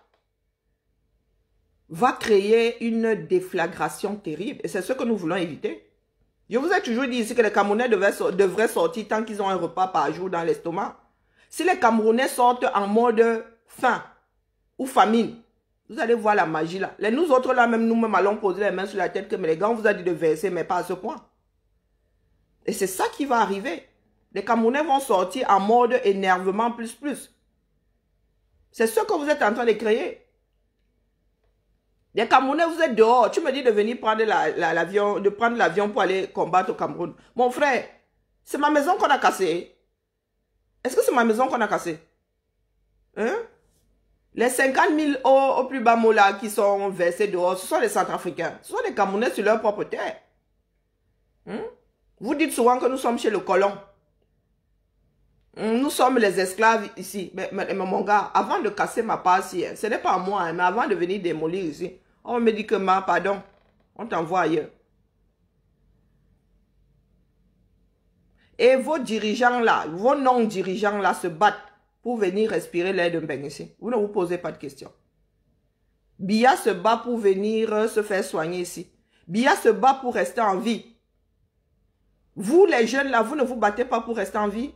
va créer une déflagration terrible. Et c'est ce que nous voulons éviter. Je vous ai toujours dit ici que les Camerounais devraient sortir tant qu'ils ont un repas par jour dans l'estomac. Si les Camerounais sortent en mode faim ou famine, vous allez voir la magie là. Nous autres là, même nous-mêmes allons poser les mains sur la tête que mais les gars, on vous a dit de verser, mais pas à ce point. Et c'est ça qui va arriver. Les Camerounais vont sortir en mode énervement plus. C'est ce que vous êtes en train de créer. Les Camerounais, vous êtes dehors. Tu me dis de venir prendre l'avion pour aller combattre au Cameroun. Mon frère, c'est ma maison qu'on a cassée. Est-ce que c'est ma maison qu'on a cassée? Hein? Les 50 000 au plus bas mot là qui sont versés dehors, ce sont les Centrafricains. Ce sont les Camerounais sur leur propre terre. Vous dites souvent que nous sommes chez le colon. Nous sommes les esclaves ici. Mais mon gars, avant de casser ma part ici, ce n'est pas à moi, mais avant de venir démolir ici, on me dit que, pardon, on t'envoie ailleurs. Et vos dirigeants là, vos non-dirigeants là se battent pour venir respirer l'air de Mbeng ici. Vous ne vous posez pas de questions. Biya se bat pour venir se faire soigner ici. Biya se bat pour rester en vie. Vous les jeunes là, vous ne vous battez pas pour rester en vie.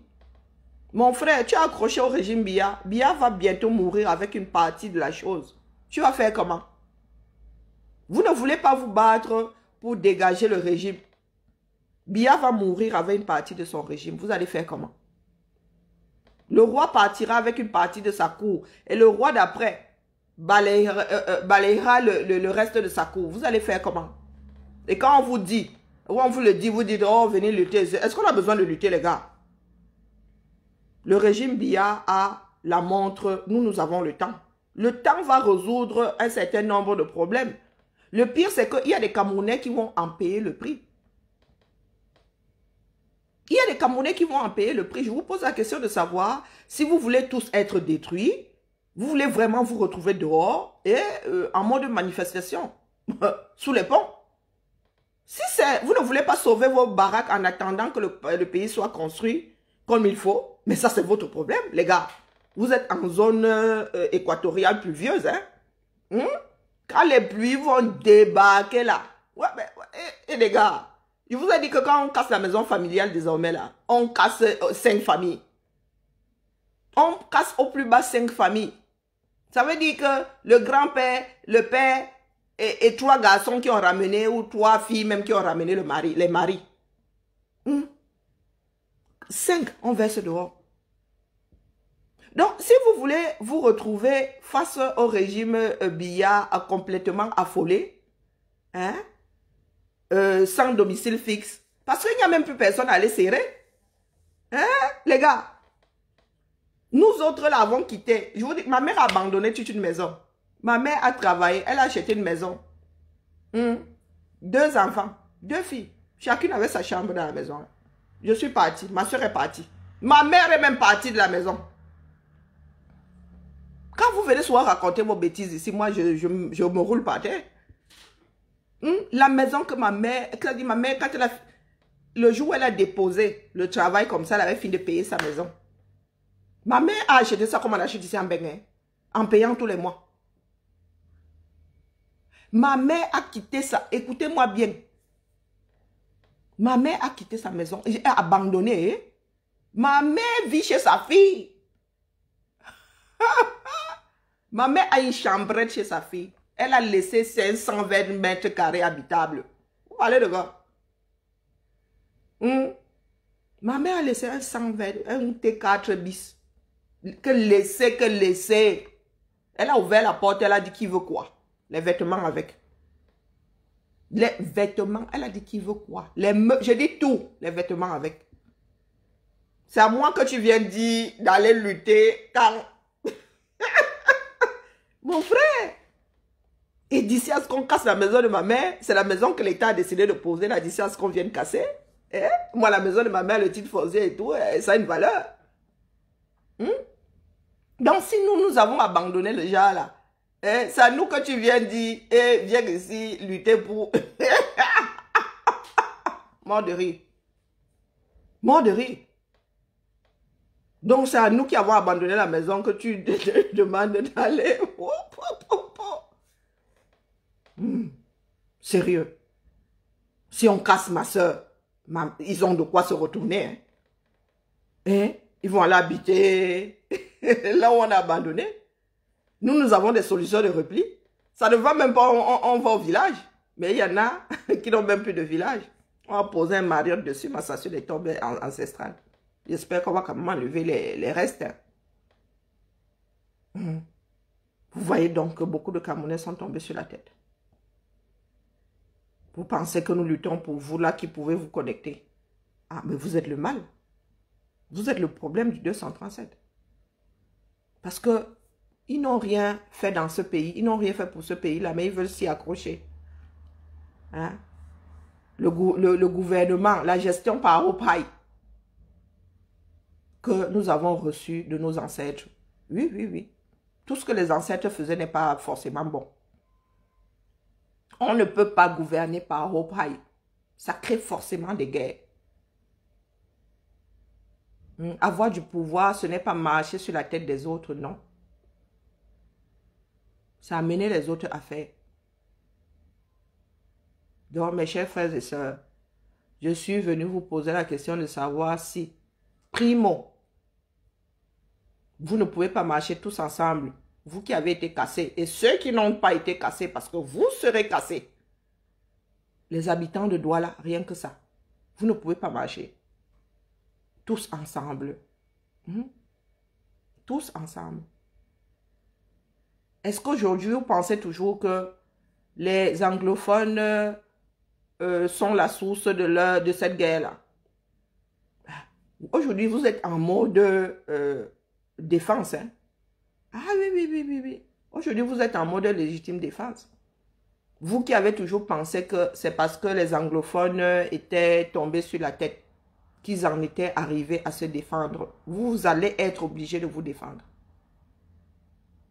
Mon frère, tu as accroché au régime Biya. Biya va bientôt mourir avec une partie de la chose. Tu vas faire comment? Vous ne voulez pas vous battre pour dégager le régime. Biya va mourir avec une partie de son régime. Vous allez faire comment? Le roi partira avec une partie de sa cour. Et le roi d'après balayera le reste de sa cour. Vous allez faire comment? Et quand on vous dit, ou on vous le dit, vous dites, oh, venez lutter. Est-ce qu'on a besoin de lutter, les gars? Le régime Biya a la montre. Nous avons le temps. Le temps va résoudre un certain nombre de problèmes. Le pire, c'est qu'il y a des Camerounais qui vont en payer le prix. Il y a des Camerounais qui vont en payer le prix. Je vous pose la question de savoir si vous voulez tous être détruits, vous voulez vraiment vous retrouver dehors et en mode manifestation, sous les ponts. Si vous ne voulez pas sauver vos baraques en attendant que le pays soit construit comme il faut, mais ça c'est votre problème, les gars. Vous êtes en zone équatoriale pluvieuse, hein? Quand les pluies vont débarquer là, et les gars, je vous ai dit que quand on casse la maison familiale désormais là, on casse 5 familles. On casse au plus bas 5 familles. Ça veut dire que le grand-père, le père et trois garçons qui ont ramené, ou trois filles même qui ont ramené les maris. 5, on verse dehors. Donc, si vous voulez vous retrouver face au régime Biya complètement affolé, hein, sans domicile fixe, parce qu'il n'y a même plus personne à aller serrer, hein, les gars, nous autres là avons quitté. Je vous dis, ma mère a abandonné toute une maison. Ma mère a travaillé, elle a acheté une maison. 2 enfants, 2 filles. Chacune avait sa chambre dans la maison. Je suis partie, ma soeur est partie. Ma mère est même partie de la maison. Quand vous venez souvent raconter vos bêtises ici, moi je me roule par terre. La maison que ma mère, quand elle a, le jour où elle a déposé le travail comme ça, elle avait fini de payer sa maison. Ma mère a acheté ça comme on achète ici en Bénin, en payant tous les mois. Ma mère a quitté ça, écoutez-moi bien. Ma mère a quitté sa maison, elle a abandonné. Hein? Ma mère vit chez sa fille. Ma mère a une chambrette chez sa fille. Elle a laissé 520 mètres carrés habitables. Vous parlez de quoi? Ma mère a laissé un 120, un T4 bis. Que laisser. Elle a ouvert la porte, elle a dit qui veut quoi? Les vêtements avec. Les vêtements, elle a dit qui veut quoi? Je dis tout, les vêtements avec. C'est à moi que tu viens dire d'aller lutter quand... Mon frère! Et d'ici à ce qu'on casse la maison de ma mère, c'est la maison que l'État a décidé de poser, là, d'ici à ce qu'on vienne casser. Eh? Moi, la maison de ma mère, le titre foncier et tout, ça a une valeur. Donc, si nous avons abandonné le genre là, c'est à nous que tu viens dire, viens ici lutter pour... Mort de rire. Mort de rire. Donc, c'est à nous qui avons abandonné la maison que tu demandes d'aller. Sérieux. Si on casse ma soeur, ils ont de quoi se retourner. Hein? Ils vont aller habiter là où on a abandonné. Nous avons des solutions de repli. Ça ne va même pas, on va au village. Mais il y en a qui n'ont même plus de village. On va poser un mariotte dessus, mais ça sur les tombes ancestrales. J'espère qu'on va quand même enlever les restes. Vous voyez donc que beaucoup de Camerounais sont tombés sur la tête. Vous pensez que nous luttons pour vous là qui pouvez vous connecter. Ah, mais vous êtes le mal. Vous êtes le problème du 237. Parce que ils n'ont rien fait dans ce pays. Ils n'ont rien fait pour ce pays-là, mais ils veulent s'y accrocher. Hein? Le gouvernement, la gestion par Opaï que nous avons reçu de nos ancêtres. Oui, oui, oui. Tout ce que les ancêtres faisaient n'est pas forcément bon. On ne peut pas gouverner par Opaï. Ça crée forcément des guerres. Avoir du pouvoir, ce n'est pas marcher sur la tête des autres, non. Ça amener les autres à faire. Donc, mes chers frères et sœurs, je suis venu vous poser la question de savoir si, primo, vous ne pouvez pas marcher tous ensemble, vous qui avez été cassés, et ceux qui n'ont pas été cassés, parce que vous serez cassés. Les habitants de Douala, rien que ça. Vous ne pouvez pas marcher. Tous ensemble. Tous ensemble. Est-ce qu'aujourd'hui, vous pensez toujours que les anglophones sont la source de cette guerre-là? Aujourd'hui, vous êtes en mode défense. Hein? Ah oui, oui, oui, oui, oui. Aujourd'hui, vous êtes en mode légitime défense. Vous qui avez toujours pensé que c'est parce que les anglophones étaient tombés sur la tête qu'ils en étaient arrivés à se défendre. Vous allez être obligés de vous défendre.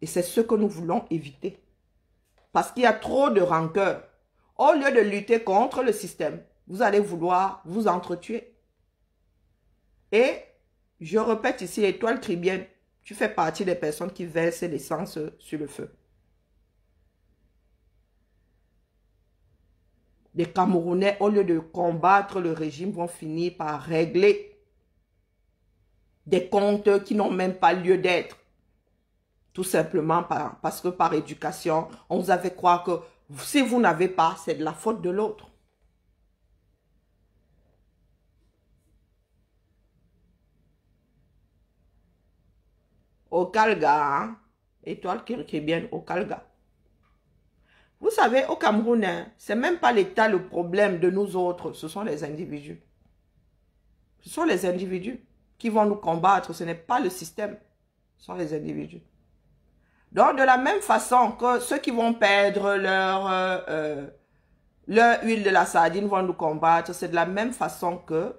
Et c'est ce que nous voulons éviter. Parce qu'il y a trop de rancœur. Au lieu de lutter contre le système, vous allez vouloir vous entretuer. Et je répète ici, Étoile Tribienne, tu fais partie des personnes qui versent l'essence sur le feu. Les Camerounais, au lieu de combattre le régime, vont finir par régler des comptes qui n'ont même pas lieu d'être. Tout simplement parce que par éducation, on vous a fait croire que si vous n'avez pas, c'est de la faute de l'autre. Au Calga, hein? Étoile qui est bien au Calga. Vous savez, au Cameroun, hein, c'est même pas l'État le problème de nous autres, ce sont les individus. Ce sont les individus qui vont nous combattre, ce n'est pas le système, ce sont les individus. Donc, de la même façon que ceux qui vont perdre leur huile de la sardine vont nous combattre, c'est de la même façon que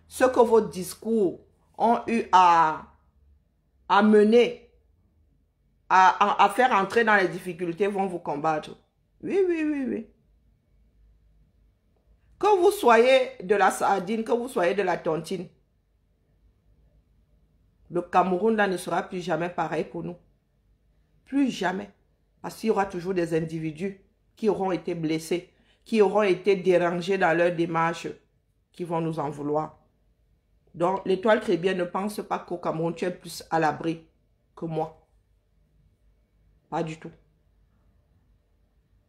ce que vos discours ont eu à mener, à faire entrer dans les difficultés vont vous combattre. Oui, oui, oui, oui. Que vous soyez de la sardine, que vous soyez de la tontine, le Cameroun là ne sera plus jamais pareil pour nous. Plus jamais. Parce qu'il y aura toujours des individus qui auront été blessés, qui auront été dérangés dans leur démarche, qui vont nous en vouloir. Donc, l'étoile chrétienne ne pense pas qu'au Cameroun, tu es plus à l'abri que moi. Pas du tout.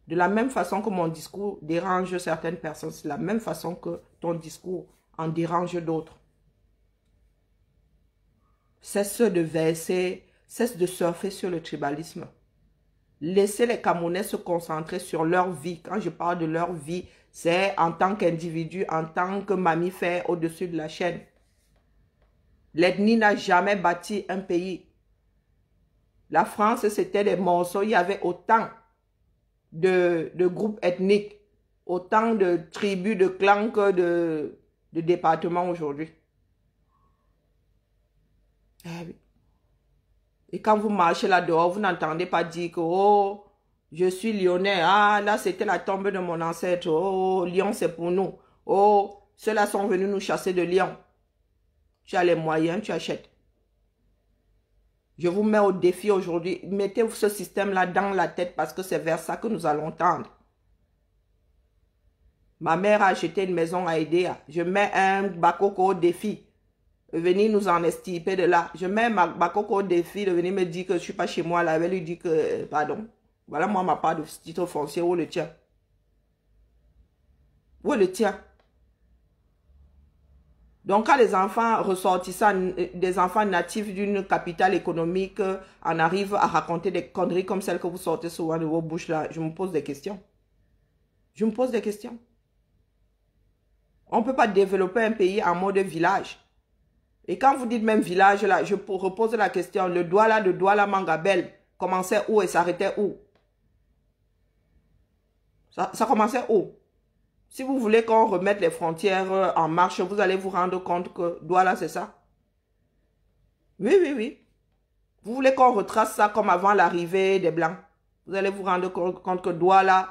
De la même façon que mon discours dérange certaines personnes, c'est la même façon que ton discours en dérange d'autres. Cesse de verser, cesse de surfer sur le tribalisme. Laissez les Camerounais se concentrer sur leur vie. Quand je parle de leur vie, c'est en tant qu'individu, en tant que mammifère au-dessus de la chaîne. L'ethnie n'a jamais bâti un pays. La France, c'était des morceaux. Il y avait autant de groupes ethniques, autant de tribus, de clans que de départements aujourd'hui. Eh oui. Et quand vous marchez là-dehors, vous n'entendez pas dire que « Oh, je suis lyonnais. Ah, là, c'était la tombe de mon ancêtre. Oh, Lyon, c'est pour nous. Oh, ceux-là sont venus nous chasser de Lyon. » Tu as les moyens, tu achètes. Je vous mets au défi aujourd'hui. Mettez ce système-là dans la tête parce que c'est vers ça que nous allons tendre. Ma mère a acheté une maison à Edea. Je mets un Bakoko au défi. Venir nous en estiper de là. Je mets ma Bakoko au défi de venir me dire que je ne suis pas chez moi. Là, elle lui dit que, pardon. Voilà moi ma part de titre foncier. Où le tien? Où le tien? Donc, quand les enfants ressortissants, des enfants natifs d'une capitale économique en arrivent à raconter des conneries comme celles que vous sortez souvent de vos bouches là, je me pose des questions. Je me pose des questions. On ne peut pas développer un pays en mode village. Et quand vous dites même village là, je repose la question, le Douala de Douala Mangabel commençait où et s'arrêtait où? Ça commençait où? Si vous voulez qu'on remette les frontières en marche, vous allez vous rendre compte que Douala, c'est ça. Oui, oui, oui. Vous voulez qu'on retrace ça comme avant l'arrivée des Blancs. Vous allez vous rendre compte que Douala,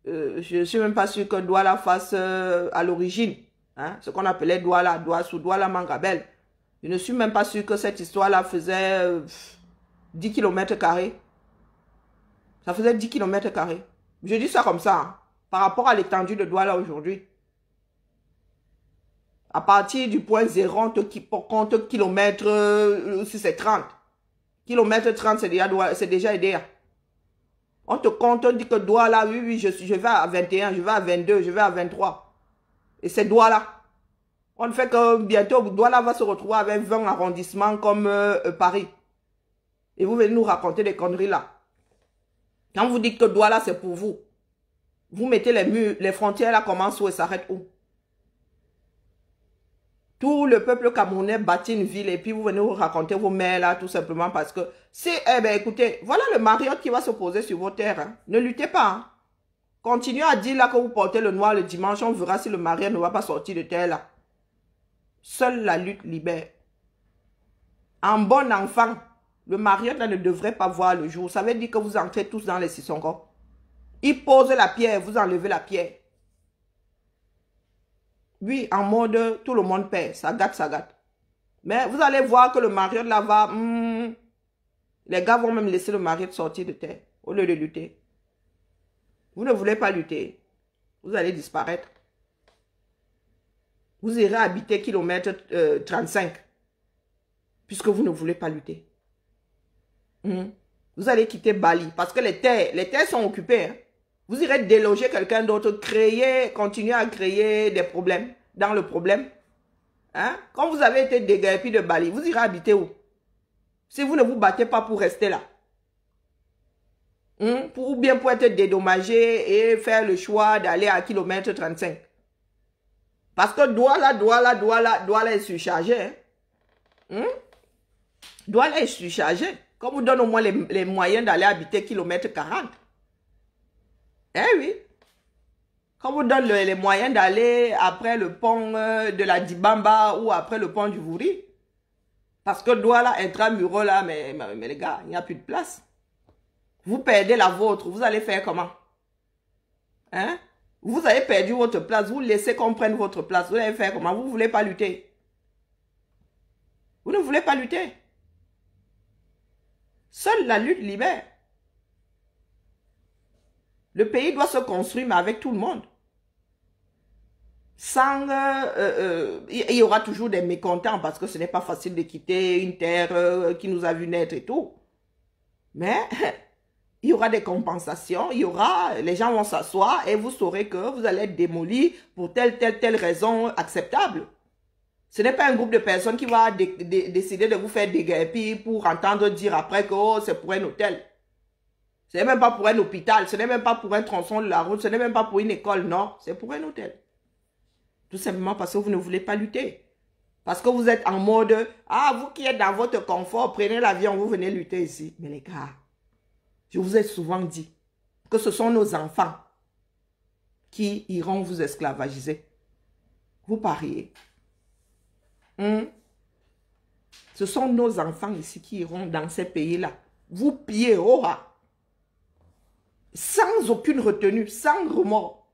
je ne suis même pas sûr que Douala fasse à l'origine. Hein, ce qu'on appelait Douala, sous Douala Mangabel. Je ne suis même pas sûr que cette histoire-là faisait 10 km². Ça faisait 10 km². Je dis ça comme ça, hein, par rapport à l'étendue de Douala aujourd'hui. À partir du point 0, on te compte kilomètre, si c'est 30. Kilomètre 30, c'est déjà Edea. On te compte, on dit que Douala, oui, oui, je vais à 21, je vais à 22, je vais à 23. Et c'est Douala. On fait que bientôt, Douala va se retrouver avec 20 arrondissements comme Paris. Et vous venez nous raconter des conneries là. Quand vous dites que Douala, c'est pour vous, vous mettez les murs, les frontières là commencent où et s'arrêtent où? Tout le peuple camerounais bâtit une ville et puis vous venez vous raconter vos mères là tout simplement parce que c'est, eh ben écoutez, voilà le Mariotte qui va se poser sur vos terres. Hein. Ne luttez pas. Hein. Continuez à dire là que vous portez le noir le dimanche, on verra si le Mariotte ne va pas sortir de terre là. Seule la lutte libère. Un bon enfant, le Mariotte là ne devrait pas voir le jour. Ça veut dire que vous entrez tous dans les Sissongo. Il pose la pierre, vous enlevez la pierre. Oui, en mode, tout le monde paie. Ça gâte, ça gâte. Mais vous allez voir que le Mariotte là va... les gars vont même laisser le Mariotte sortir de terre au lieu de lutter. Vous ne voulez pas lutter. Vous allez disparaître. Vous irez habiter kilomètre 35. Puisque vous ne voulez pas lutter. Vous Vous allez quitter Bali parce que les terres sont occupées. Hein. Vous irez déloger quelqu'un d'autre, continuer à créer des problèmes dans le problème. Hein? Quand vous avez été déguerpi de Bali, vous irez habiter où? Si vous ne vous battez pas pour rester là. Pour être dédommagé et faire le choix d'aller à kilomètre 35. Parce que Douala est surchargé. Hein? Douala est surchargé. Qu'on vous donne au moins les moyens d'aller habiter kilomètre 40. Eh oui. Qu'on vous donne les moyens d'aller après le pont de la Dibamba ou après le pont du Vouri. Parce que Douala, intramuros là, mais les gars, il n'y a plus de place. Vous perdez la vôtre, vous allez faire comment? Hein? Vous avez perdu votre place, vous laissez qu'on prenne votre place, vous allez faire comment? Vous ne voulez pas lutter. Vous ne voulez pas lutter. Seule la lutte libère. Le pays doit se construire, mais avec tout le monde. Sans... il y aura toujours des mécontents parce que ce n'est pas facile de quitter une terre qui nous a vu naître et tout. Mais il y aura des compensations, les gens vont s'asseoir et vous saurez que vous allez être démolis pour telle raison acceptable. Ce n'est pas un groupe de personnes qui va décider de vous faire déguerpir pour entendre dire après que oh, c'est pour un hôtel. Ce n'est même pas pour un hôpital, ce n'est même pas pour un tronçon de la route, ce n'est même pas pour une école, non, c'est pour un hôtel. Tout simplement parce que vous ne voulez pas lutter. Parce que vous êtes en mode, ah, vous qui êtes dans votre confort, prenez l'avion, vous venez lutter ici. Mais les gars, je vous ai souvent dit que ce sont nos enfants qui iront vous esclavagiser. Vous pariez. Ce sont nos enfants ici qui iront dans ces pays-là. Vous pillez, oh, sans aucune retenue, sans remords.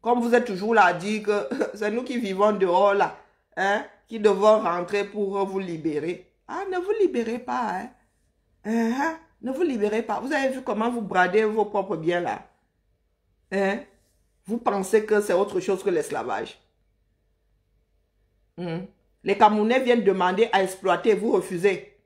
Comme vous êtes toujours là à dire que c'est nous qui vivons dehors là, hein, qui devons rentrer pour vous libérer. Ah, ne vous libérez pas, hein. Ne vous libérez pas. Vous avez vu comment vous bradez vos propres biens là. Hein? Vous pensez que c'est autre chose que l'esclavage. Les Camerounais viennent demander à exploiter, vous refusez.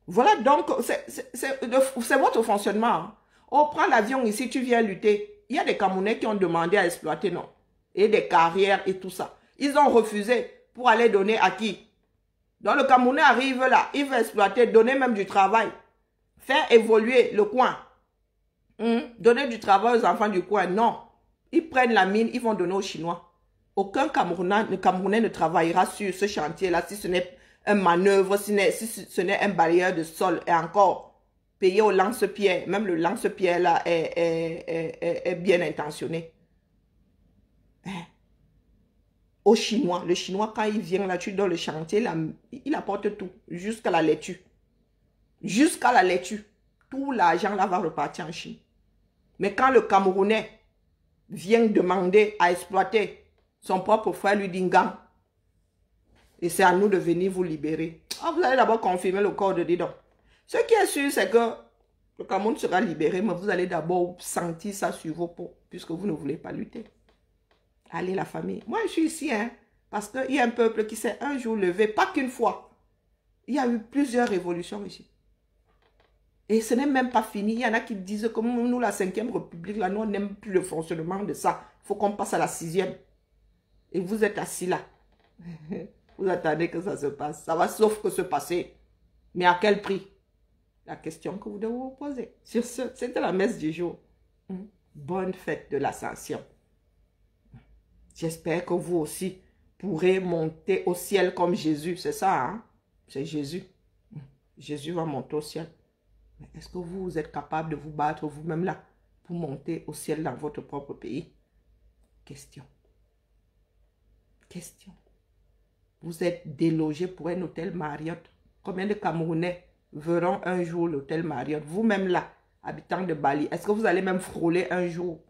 Voilà donc, c'est votre fonctionnement. Hein. Oh, prends l'avion ici, tu viens lutter. Il y a des Camerounais qui ont demandé à exploiter, non. Et des carrières et tout ça. Ils ont refusé pour aller donner à qui? Donc le Camerounais arrive là, il veut exploiter, donner même du travail. Faire évoluer le coin. Donner du travail aux enfants du coin, non. Ils prennent la mine, ils vont donner aux Chinois. Aucun Camerounais ne travaillera sur ce chantier-là si ce n'est un manœuvre, si ce n'est un balayeur de sol. Et encore, payé au lance-pierre. Même le lance-pierre là est bien intentionné. Aux Chinois. Le Chinois, quand il vient là, tu donnes le chantier, là, il apporte tout. Jusqu'à la laitue. Jusqu'à la laitue. Tout l'argent là va repartir en Chine. Mais quand le Camerounais vient demander à exploiter, son propre frère lui dit gang. Et c'est à nous de venir vous libérer. Ah, vous allez d'abord confirmer le corps de Didon. Ce qui est sûr, c'est que le Cameroun sera libéré, mais vous allez d'abord sentir ça sur vos peaux, puisque vous ne voulez pas lutter. Allez, la famille. Moi, je suis ici, hein, parce qu'il y a un peuple qui s'est un jour levé, pas qu'une fois. Il y a eu plusieurs révolutions ici. Et ce n'est même pas fini. Il y en a qui disent que nous, la 5e République, là, nous, on n'aime plus le fonctionnement de ça. Il faut qu'on passe à la 6e. Et vous êtes assis là. Vous attendez que ça se passe. Ça va sauf que se passer. Mais à quel prix? La question que vous devez vous poser. Sur ce, c'était la messe du jour. Bonne fête de l'Ascension. J'espère que vous aussi pourrez monter au ciel comme Jésus. C'est ça, hein? C'est Jésus. Jésus va monter au ciel. Mais est-ce que vous êtes capable de vous battre vous-même là pour monter au ciel dans votre propre pays? Question. Question. Vous êtes délogé pour un hôtel Marriott. Combien de Camerounais verront un jour l'hôtel Marriott? Vous-même là, habitant de Bali, est-ce que vous allez même frôler un jour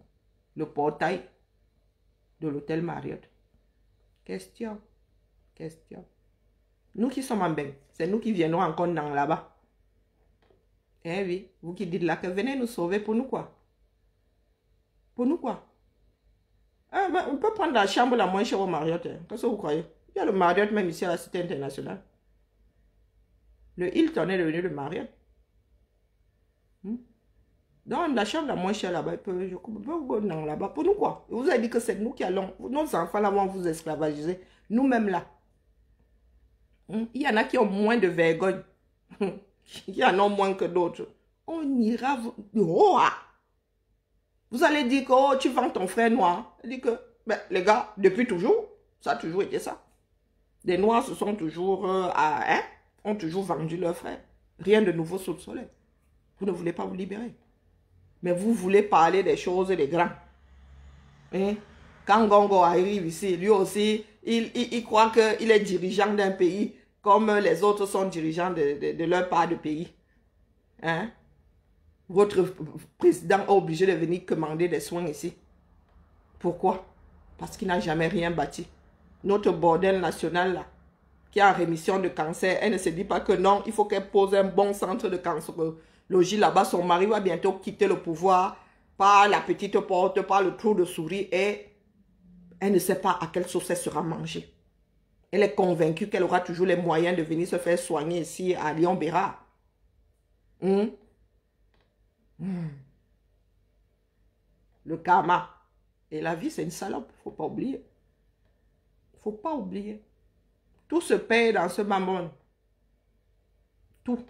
le portail de l'hôtel Marriott? Question. Question. Nous qui sommes en bain, c'est nous qui viendrons encore dans là-bas. Eh oui, vous qui dites là que venez nous sauver, pour nous quoi? Pour nous quoi? Ah, ben, on peut prendre la chambre la moins chère au Marriott. Hein. Qu'est-ce que vous croyez? Il y a le Marriott même ici à la Cité internationale. Le Hilton est devenu le Marriott. Hmm? Donc, la chambre la moins chère là-bas, je peux là-bas. Pour nous, quoi? Vous avez dit que c'est nous qui allons, nos enfants là vont vous esclavagiser. Nous-mêmes là. Il y en a qui ont moins de vergogne. Il y en a moins que d'autres. On ira... Oh, ah. Vous allez dire que oh, tu vends ton frère noir. Il dit que, ben, les gars, depuis toujours, ça a toujours été ça. Les noirs se sont toujours, ont toujours vendu leur frère. Rien de nouveau sous le soleil. Vous ne voulez pas vous libérer. Mais vous voulez parler des choses des grands. Hein? Quand Gongo arrive ici, lui aussi, il croit qu'il est dirigeant d'un pays comme les autres sont dirigeants de leur part de pays. Hein? Votre président est obligé de venir commander des soins ici. Pourquoi? Parce qu'il n'a jamais rien bâti. Notre bordel national, là, qui est en rémission de cancer, elle ne se dit pas que non, il faut qu'elle pose un bon centre de cancérologie là-bas. Son mari va bientôt quitter le pouvoir par la petite porte, par le trou de souris et elle ne sait pas à quelle sauce elle sera mangée. Elle est convaincue qu'elle aura toujours les moyens de venir se faire soigner ici à Lyon-Béra. Le karma. Et la vie, c'est une salope. Il ne faut pas oublier. Il ne faut pas oublier. Tout se paye dans ce mammon. Tout.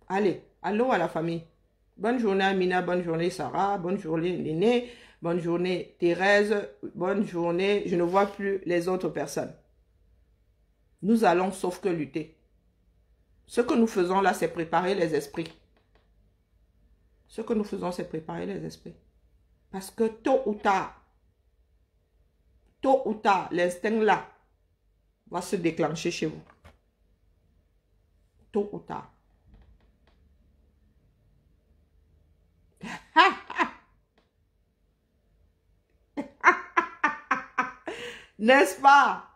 Allez, allô à la famille. Bonne journée Amina, bonne journée Sarah, bonne journée Néné, bonne journée Thérèse, bonne journée. Je ne vois plus les autres personnes. Nous allons sauf que lutter. Ce que nous faisons là, c'est préparer les esprits. Ce que nous faisons, c'est préparer les esprits. Parce que tôt ou tard, l'instinct là va se déclencher chez vous. Tôt ou tard. N'est-ce pas?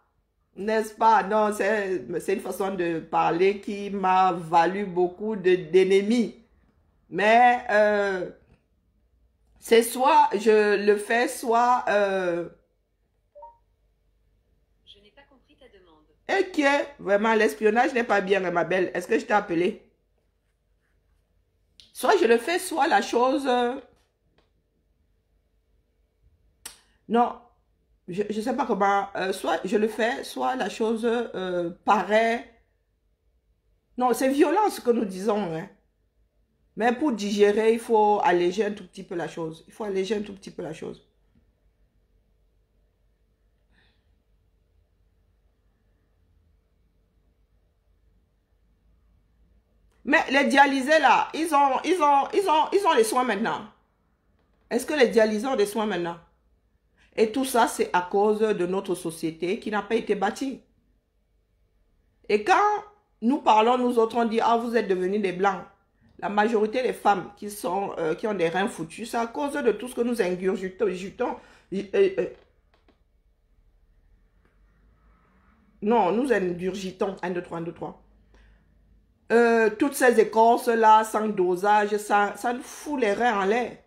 N'est-ce pas? Non, c'est une façon de parler qui m'a valu beaucoup d'ennemis. Mais c'est soit je le fais, soit... Je n'ai pas compris ta demande. Ok, vraiment, l'espionnage n'est pas bien, ma belle. Est-ce que je t'ai appelé? Soit je le fais, soit la chose... Non, je ne sais pas comment... soit je le fais, soit la chose paraît... Non, c'est violent ce que nous disons, hein. Mais pour digérer, il faut alléger un tout petit peu la chose. Il faut alléger un tout petit peu la chose. Mais les dialysés là, ils ont les soins maintenant. Est-ce que les dialysés ont des soins maintenant? Et tout ça, c'est à cause de notre société qui n'a pas été bâtie. Et quand nous parlons, nous autres, on dit, ah, vous êtes devenus des blancs. La majorité des femmes qui ont des reins foutus, c'est à cause de tout ce que nous ingurgitons. Non, nous ingurgitons. 1, 2, 3, 1, 2, 3. Toutes ces écorces-là, sans dosage, ça nous fout les reins en l'air.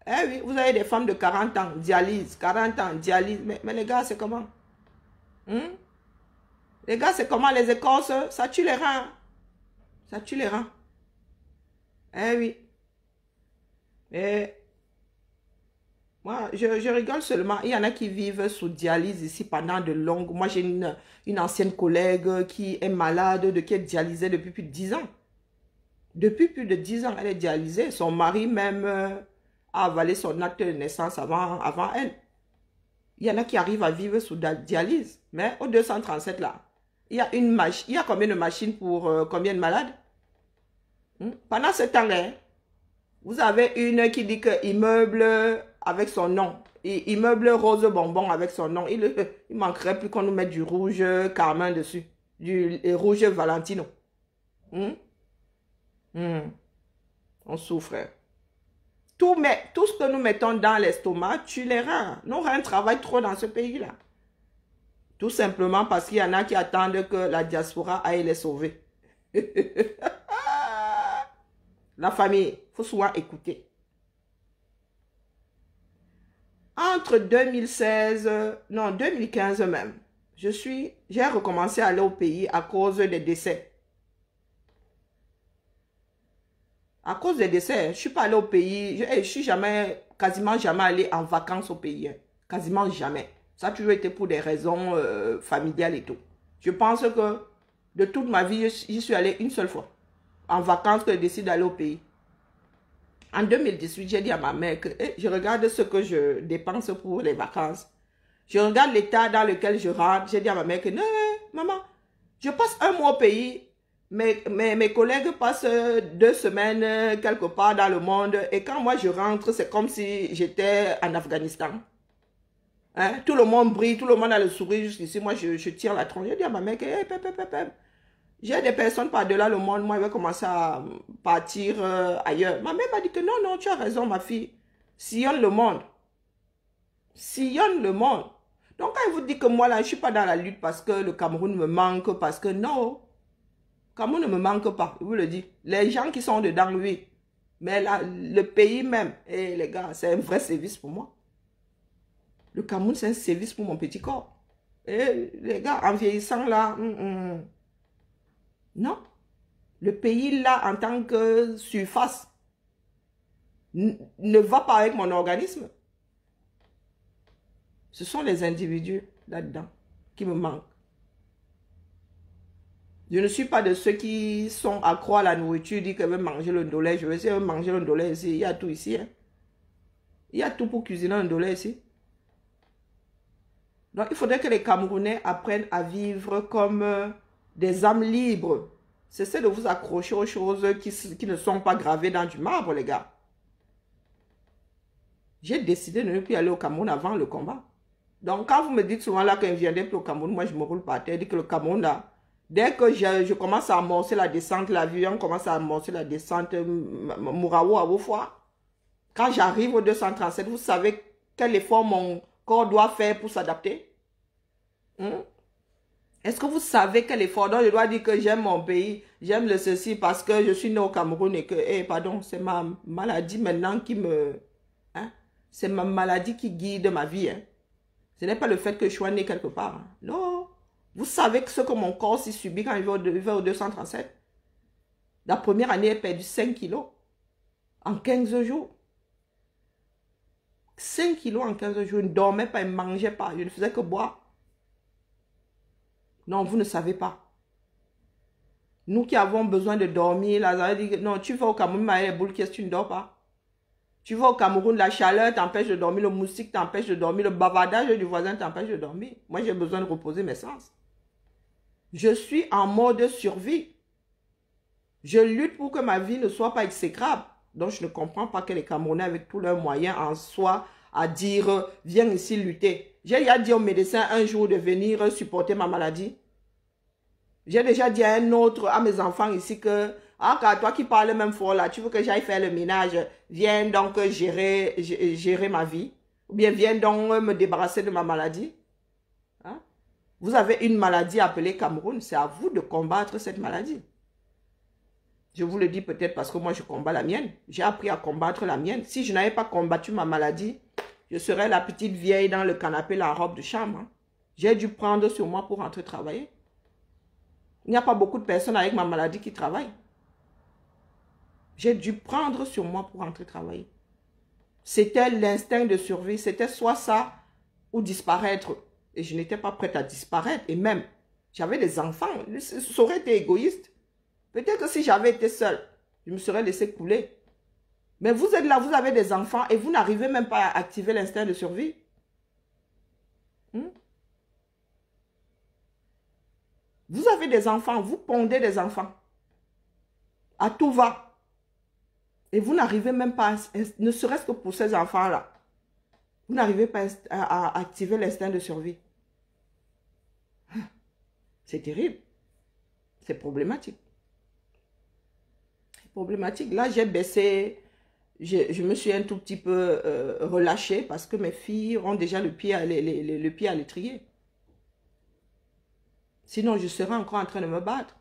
Eh oui, vous avez des femmes de 40 ans, dialyse, 40 ans, dialyse. Mais les gars, c'est comment? Les gars, c'est comment les écorces? Ça tue les reins. Ça tue les reins. Eh oui. Et moi, je rigole seulement. Il y en a qui vivent sous dialyse ici pendant de longues... Moi, j'ai une ancienne collègue qui est malade, qui est dialysée depuis plus de 10 ans. Depuis plus de 10 ans, elle est dialysée. Son mari même a avalé son acte de naissance avant elle. Il y en a qui arrivent à vivre sous dialyse. Mais au 237 là, il y a une machine. Il y a combien de machines pour combien de malades? Pendant ce temps-là, vous avez une qui dit que immeuble avec son nom. Immeuble rose bonbon avec son nom. Il manquerait plus qu'on nous mette du rouge Carmin dessus. Du rouge Valentino. On souffre. Tout ce que nous mettons dans l'estomac tue les reins. Nos reins travaillent trop dans ce pays-là. Tout simplement parce qu'il y en a qui attendent que la diaspora aille les sauver. La famille, il faut souvent écouter. Entre 2016, non 2015 même, j'ai recommencé à aller au pays à cause des décès. À cause des décès, je ne suis pas allée au pays. Je ne suis jamais, quasiment jamais allée en vacances au pays. Hein. Quasiment jamais. Ça a toujours été pour des raisons familiales et tout. Je pense que de toute ma vie, j'y suis allée une seule fois. En vacances, que je décide d'aller au pays. En 2018, j'ai dit à ma mère que je regarde ce que je dépense pour les vacances. Je regarde l'état dans lequel je rentre. J'ai dit à ma mère que non, maman, je passe un mois au pays. Mes collègues passent 2 semaines quelque part dans le monde. Et quand moi je rentre, c'est comme si j'étais en Afghanistan. Hein? Tout le monde brille, tout le monde a le sourire jusqu'ici. Moi, je tire la tronche. J'ai dit à ma mère que j'ai des personnes par-delà le monde. Moi, je vais commencer à partir ailleurs. Ma mère m'a dit que non, non, tu as raison, ma fille. Sillonne le monde. Sillonne le monde. Donc, quand il vous dit que moi, là, je ne suis pas dans la lutte parce que le Cameroun me manque, parce que non. Cameroun ne me manque pas, je vous le dis. Les gens qui sont dedans, oui. Mais là, le pays même, les gars, c'est un vrai service pour moi. Le Cameroun, c'est un service pour mon petit corps. Et les gars, en vieillissant là, non. Le pays là, en tant que surface, ne va pas avec mon organisme. Ce sont les individus là-dedans qui me manquent. Je ne suis pas de ceux qui sont accros à la nourriture, disent qu'ils veulent manger le ndolé. Je vais essayer de manger le ndolé ici. Il y a tout ici. Hein. Il y a tout pour cuisiner un ndolé ici. Donc, il faudrait que les Camerounais apprennent à vivre comme des âmes libres. Cessez de vous accrocher aux choses qui ne sont pas gravées dans du marbre, les gars. J'ai décidé de ne plus aller au Cameroun avant le combat. Donc, quand vous me dites souvent là que je viendrai plus au Cameroun, moi, je me roule par terre. Je dis que le Cameroun, là, dès que je commence à amorcer la descente, l'avion commence à amorcer la descente, Mouraou à vos fois. Quand j'arrive au 237, vous savez quel effort mon corps doit faire pour s'adapter? Est-ce que vous savez quel effort? Donc, je dois dire que j'aime mon pays, j'aime le ceci parce que je suis né au Cameroun et que, pardon, c'est ma maladie maintenant qui me... Hein? C'est ma maladie qui guide ma vie. Hein? Ce n'est pas le fait que je sois né quelque part. Hein? Non. Vous savez ce que mon corps s'y subit quand il va au 237? La première année, j'ai perdu 5 kilos en 15 jours. 5 kilos en 15 jours. Je ne dormais pas, je ne mangeais pas. Je ne faisais que boire. Non, vous ne savez pas. Nous qui avons besoin de dormir, là, dit, non, tu vas au Cameroun, mais les boules, qu'est-ce que tu ne dors pas? Tu vas au Cameroun, la chaleur t'empêche de dormir, le moustique t'empêche de dormir, le bavardage du voisin t'empêche de dormir. Moi, j'ai besoin de reposer mes sens. Je suis en mode survie. Je lutte pour que ma vie ne soit pas exécrable. Donc, je ne comprends pas que les Camerounais, avec tous leurs moyens en soi, à dire, viens ici lutter. J'ai déjà dit au médecin un jour de venir supporter ma maladie. J'ai déjà dit à un autre, à mes enfants ici que, toi qui parles même fort là, tu veux que j'aille faire le ménage, viens donc gérer ma vie. Ou bien viens donc me débarrasser de ma maladie. Hein? Vous avez une maladie appelée Cameroun, c'est à vous de combattre cette maladie. Je vous le dis peut-être parce que moi je combats la mienne. J'ai appris à combattre la mienne. Si je n'avais pas combattu ma maladie, je serais la petite vieille dans le canapé, la robe de chambre. Hein? J'ai dû prendre sur moi pour rentrer travailler. Il n'y a pas beaucoup de personnes avec ma maladie qui travaillent. J'ai dû prendre sur moi pour rentrer travailler. C'était l'instinct de survie. C'était soit ça ou disparaître. Et je n'étais pas prête à disparaître. Et même, j'avais des enfants. Ça aurait été égoïste. Peut-être que si j'avais été seule, je me serais laissé couler. Mais vous êtes là, vous avez des enfants et vous n'arrivez même pas à activer l'instinct de survie. Vous avez des enfants, vous pondez des enfants. À tout va. Et vous n'arrivez même pas, ne serait-ce que pour ces enfants-là, vous n'arrivez pas à activer l'instinct de survie. C'est terrible. C'est problématique. C'est problématique. Là, j'ai baissé, je me suis un tout petit peu relâchée parce que mes filles ont déjà le pied à l'étrier. Sinon, je serais encore en train de me battre.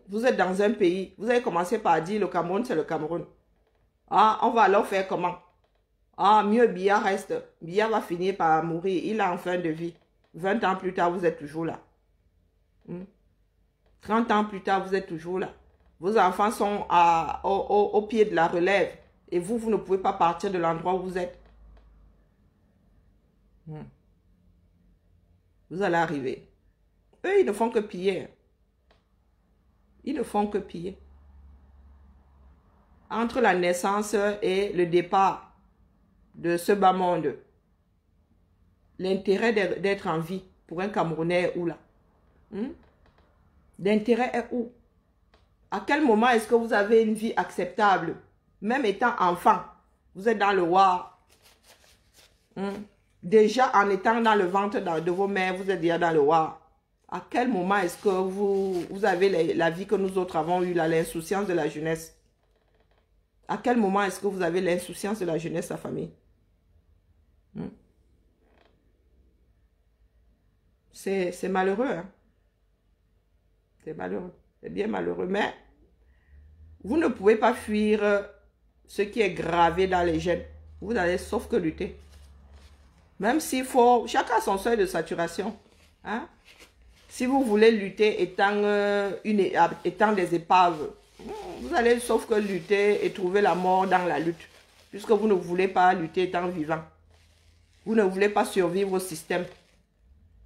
Vous êtes dans un pays, vous avez commencé par dire le Cameroun, c'est le Cameroun. On va alors faire comment? Mieux Biya reste. Biya va finir par mourir. Il est en fin de vie. 20 ans plus tard, vous êtes toujours là. 30 ans plus tard, vous êtes toujours là. Vos enfants sont au pied de la relève. Et vous, vous ne pouvez pas partir de l'endroit où vous êtes. Vous allez arriver. Eux, ils ne font que piller. Ils ne font que piller. Entre la naissance et le départ de ce bas monde, l'intérêt d'être en vie pour un Camerounais est où là? L'intérêt est où? À quel moment est-ce que vous avez une vie acceptable? Même étant enfant, vous êtes dans le war. Déjà en étant dans le ventre de vos mères, vous êtes déjà dans le war. À quel moment est-ce que vous avez la vie que nous autres avons eue, l'insouciance de la jeunesse? À quel moment est-ce que vous avez l'insouciance de la jeunesse, la famille? C'est malheureux. Hein? C'est malheureux. C'est bien malheureux. Mais vous ne pouvez pas fuir ce qui est gravé dans les gènes. Vous allez sauf que lutter. Même s'il faut... Chacun a son seuil de saturation. Hein? Si vous voulez lutter étant des épaves, vous allez sauf que lutter et trouver la mort dans la lutte. Puisque vous ne voulez pas lutter étant vivant. Vous ne voulez pas survivre au système.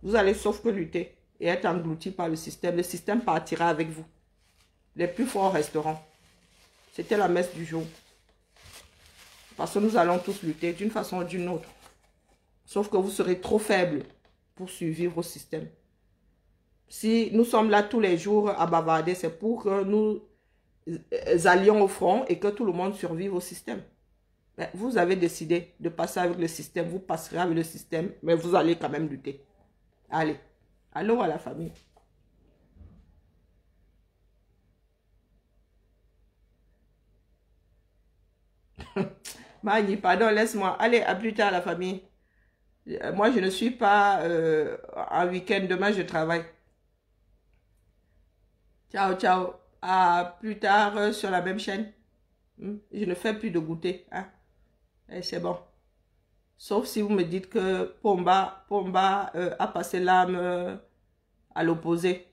Vous allez sauf que lutter et être englouti par le système. Le système partira avec vous. Les plus forts resteront. C'était la messe du jour. Parce que nous allons tous lutter d'une façon ou d'une autre. Sauf que vous serez trop faibles pour survivre au système. Si nous sommes là tous les jours à bavarder, c'est pour que nous allions au front et que tout le monde survive au système. Mais vous avez décidé de passer avec le système. Vous passerez avec le système, mais vous allez quand même lutter. Allez, allô à la famille. Magni, pardon, laisse-moi. Allez, à plus tard la famille. Moi, je ne suis pas en week-end. Demain, je travaille. Ciao, ciao. À plus tard sur la même chaîne. Je ne fais plus de goûter. Hein? C'est bon. Sauf si vous me dites que Pomba a passé l'âme à l'opposé.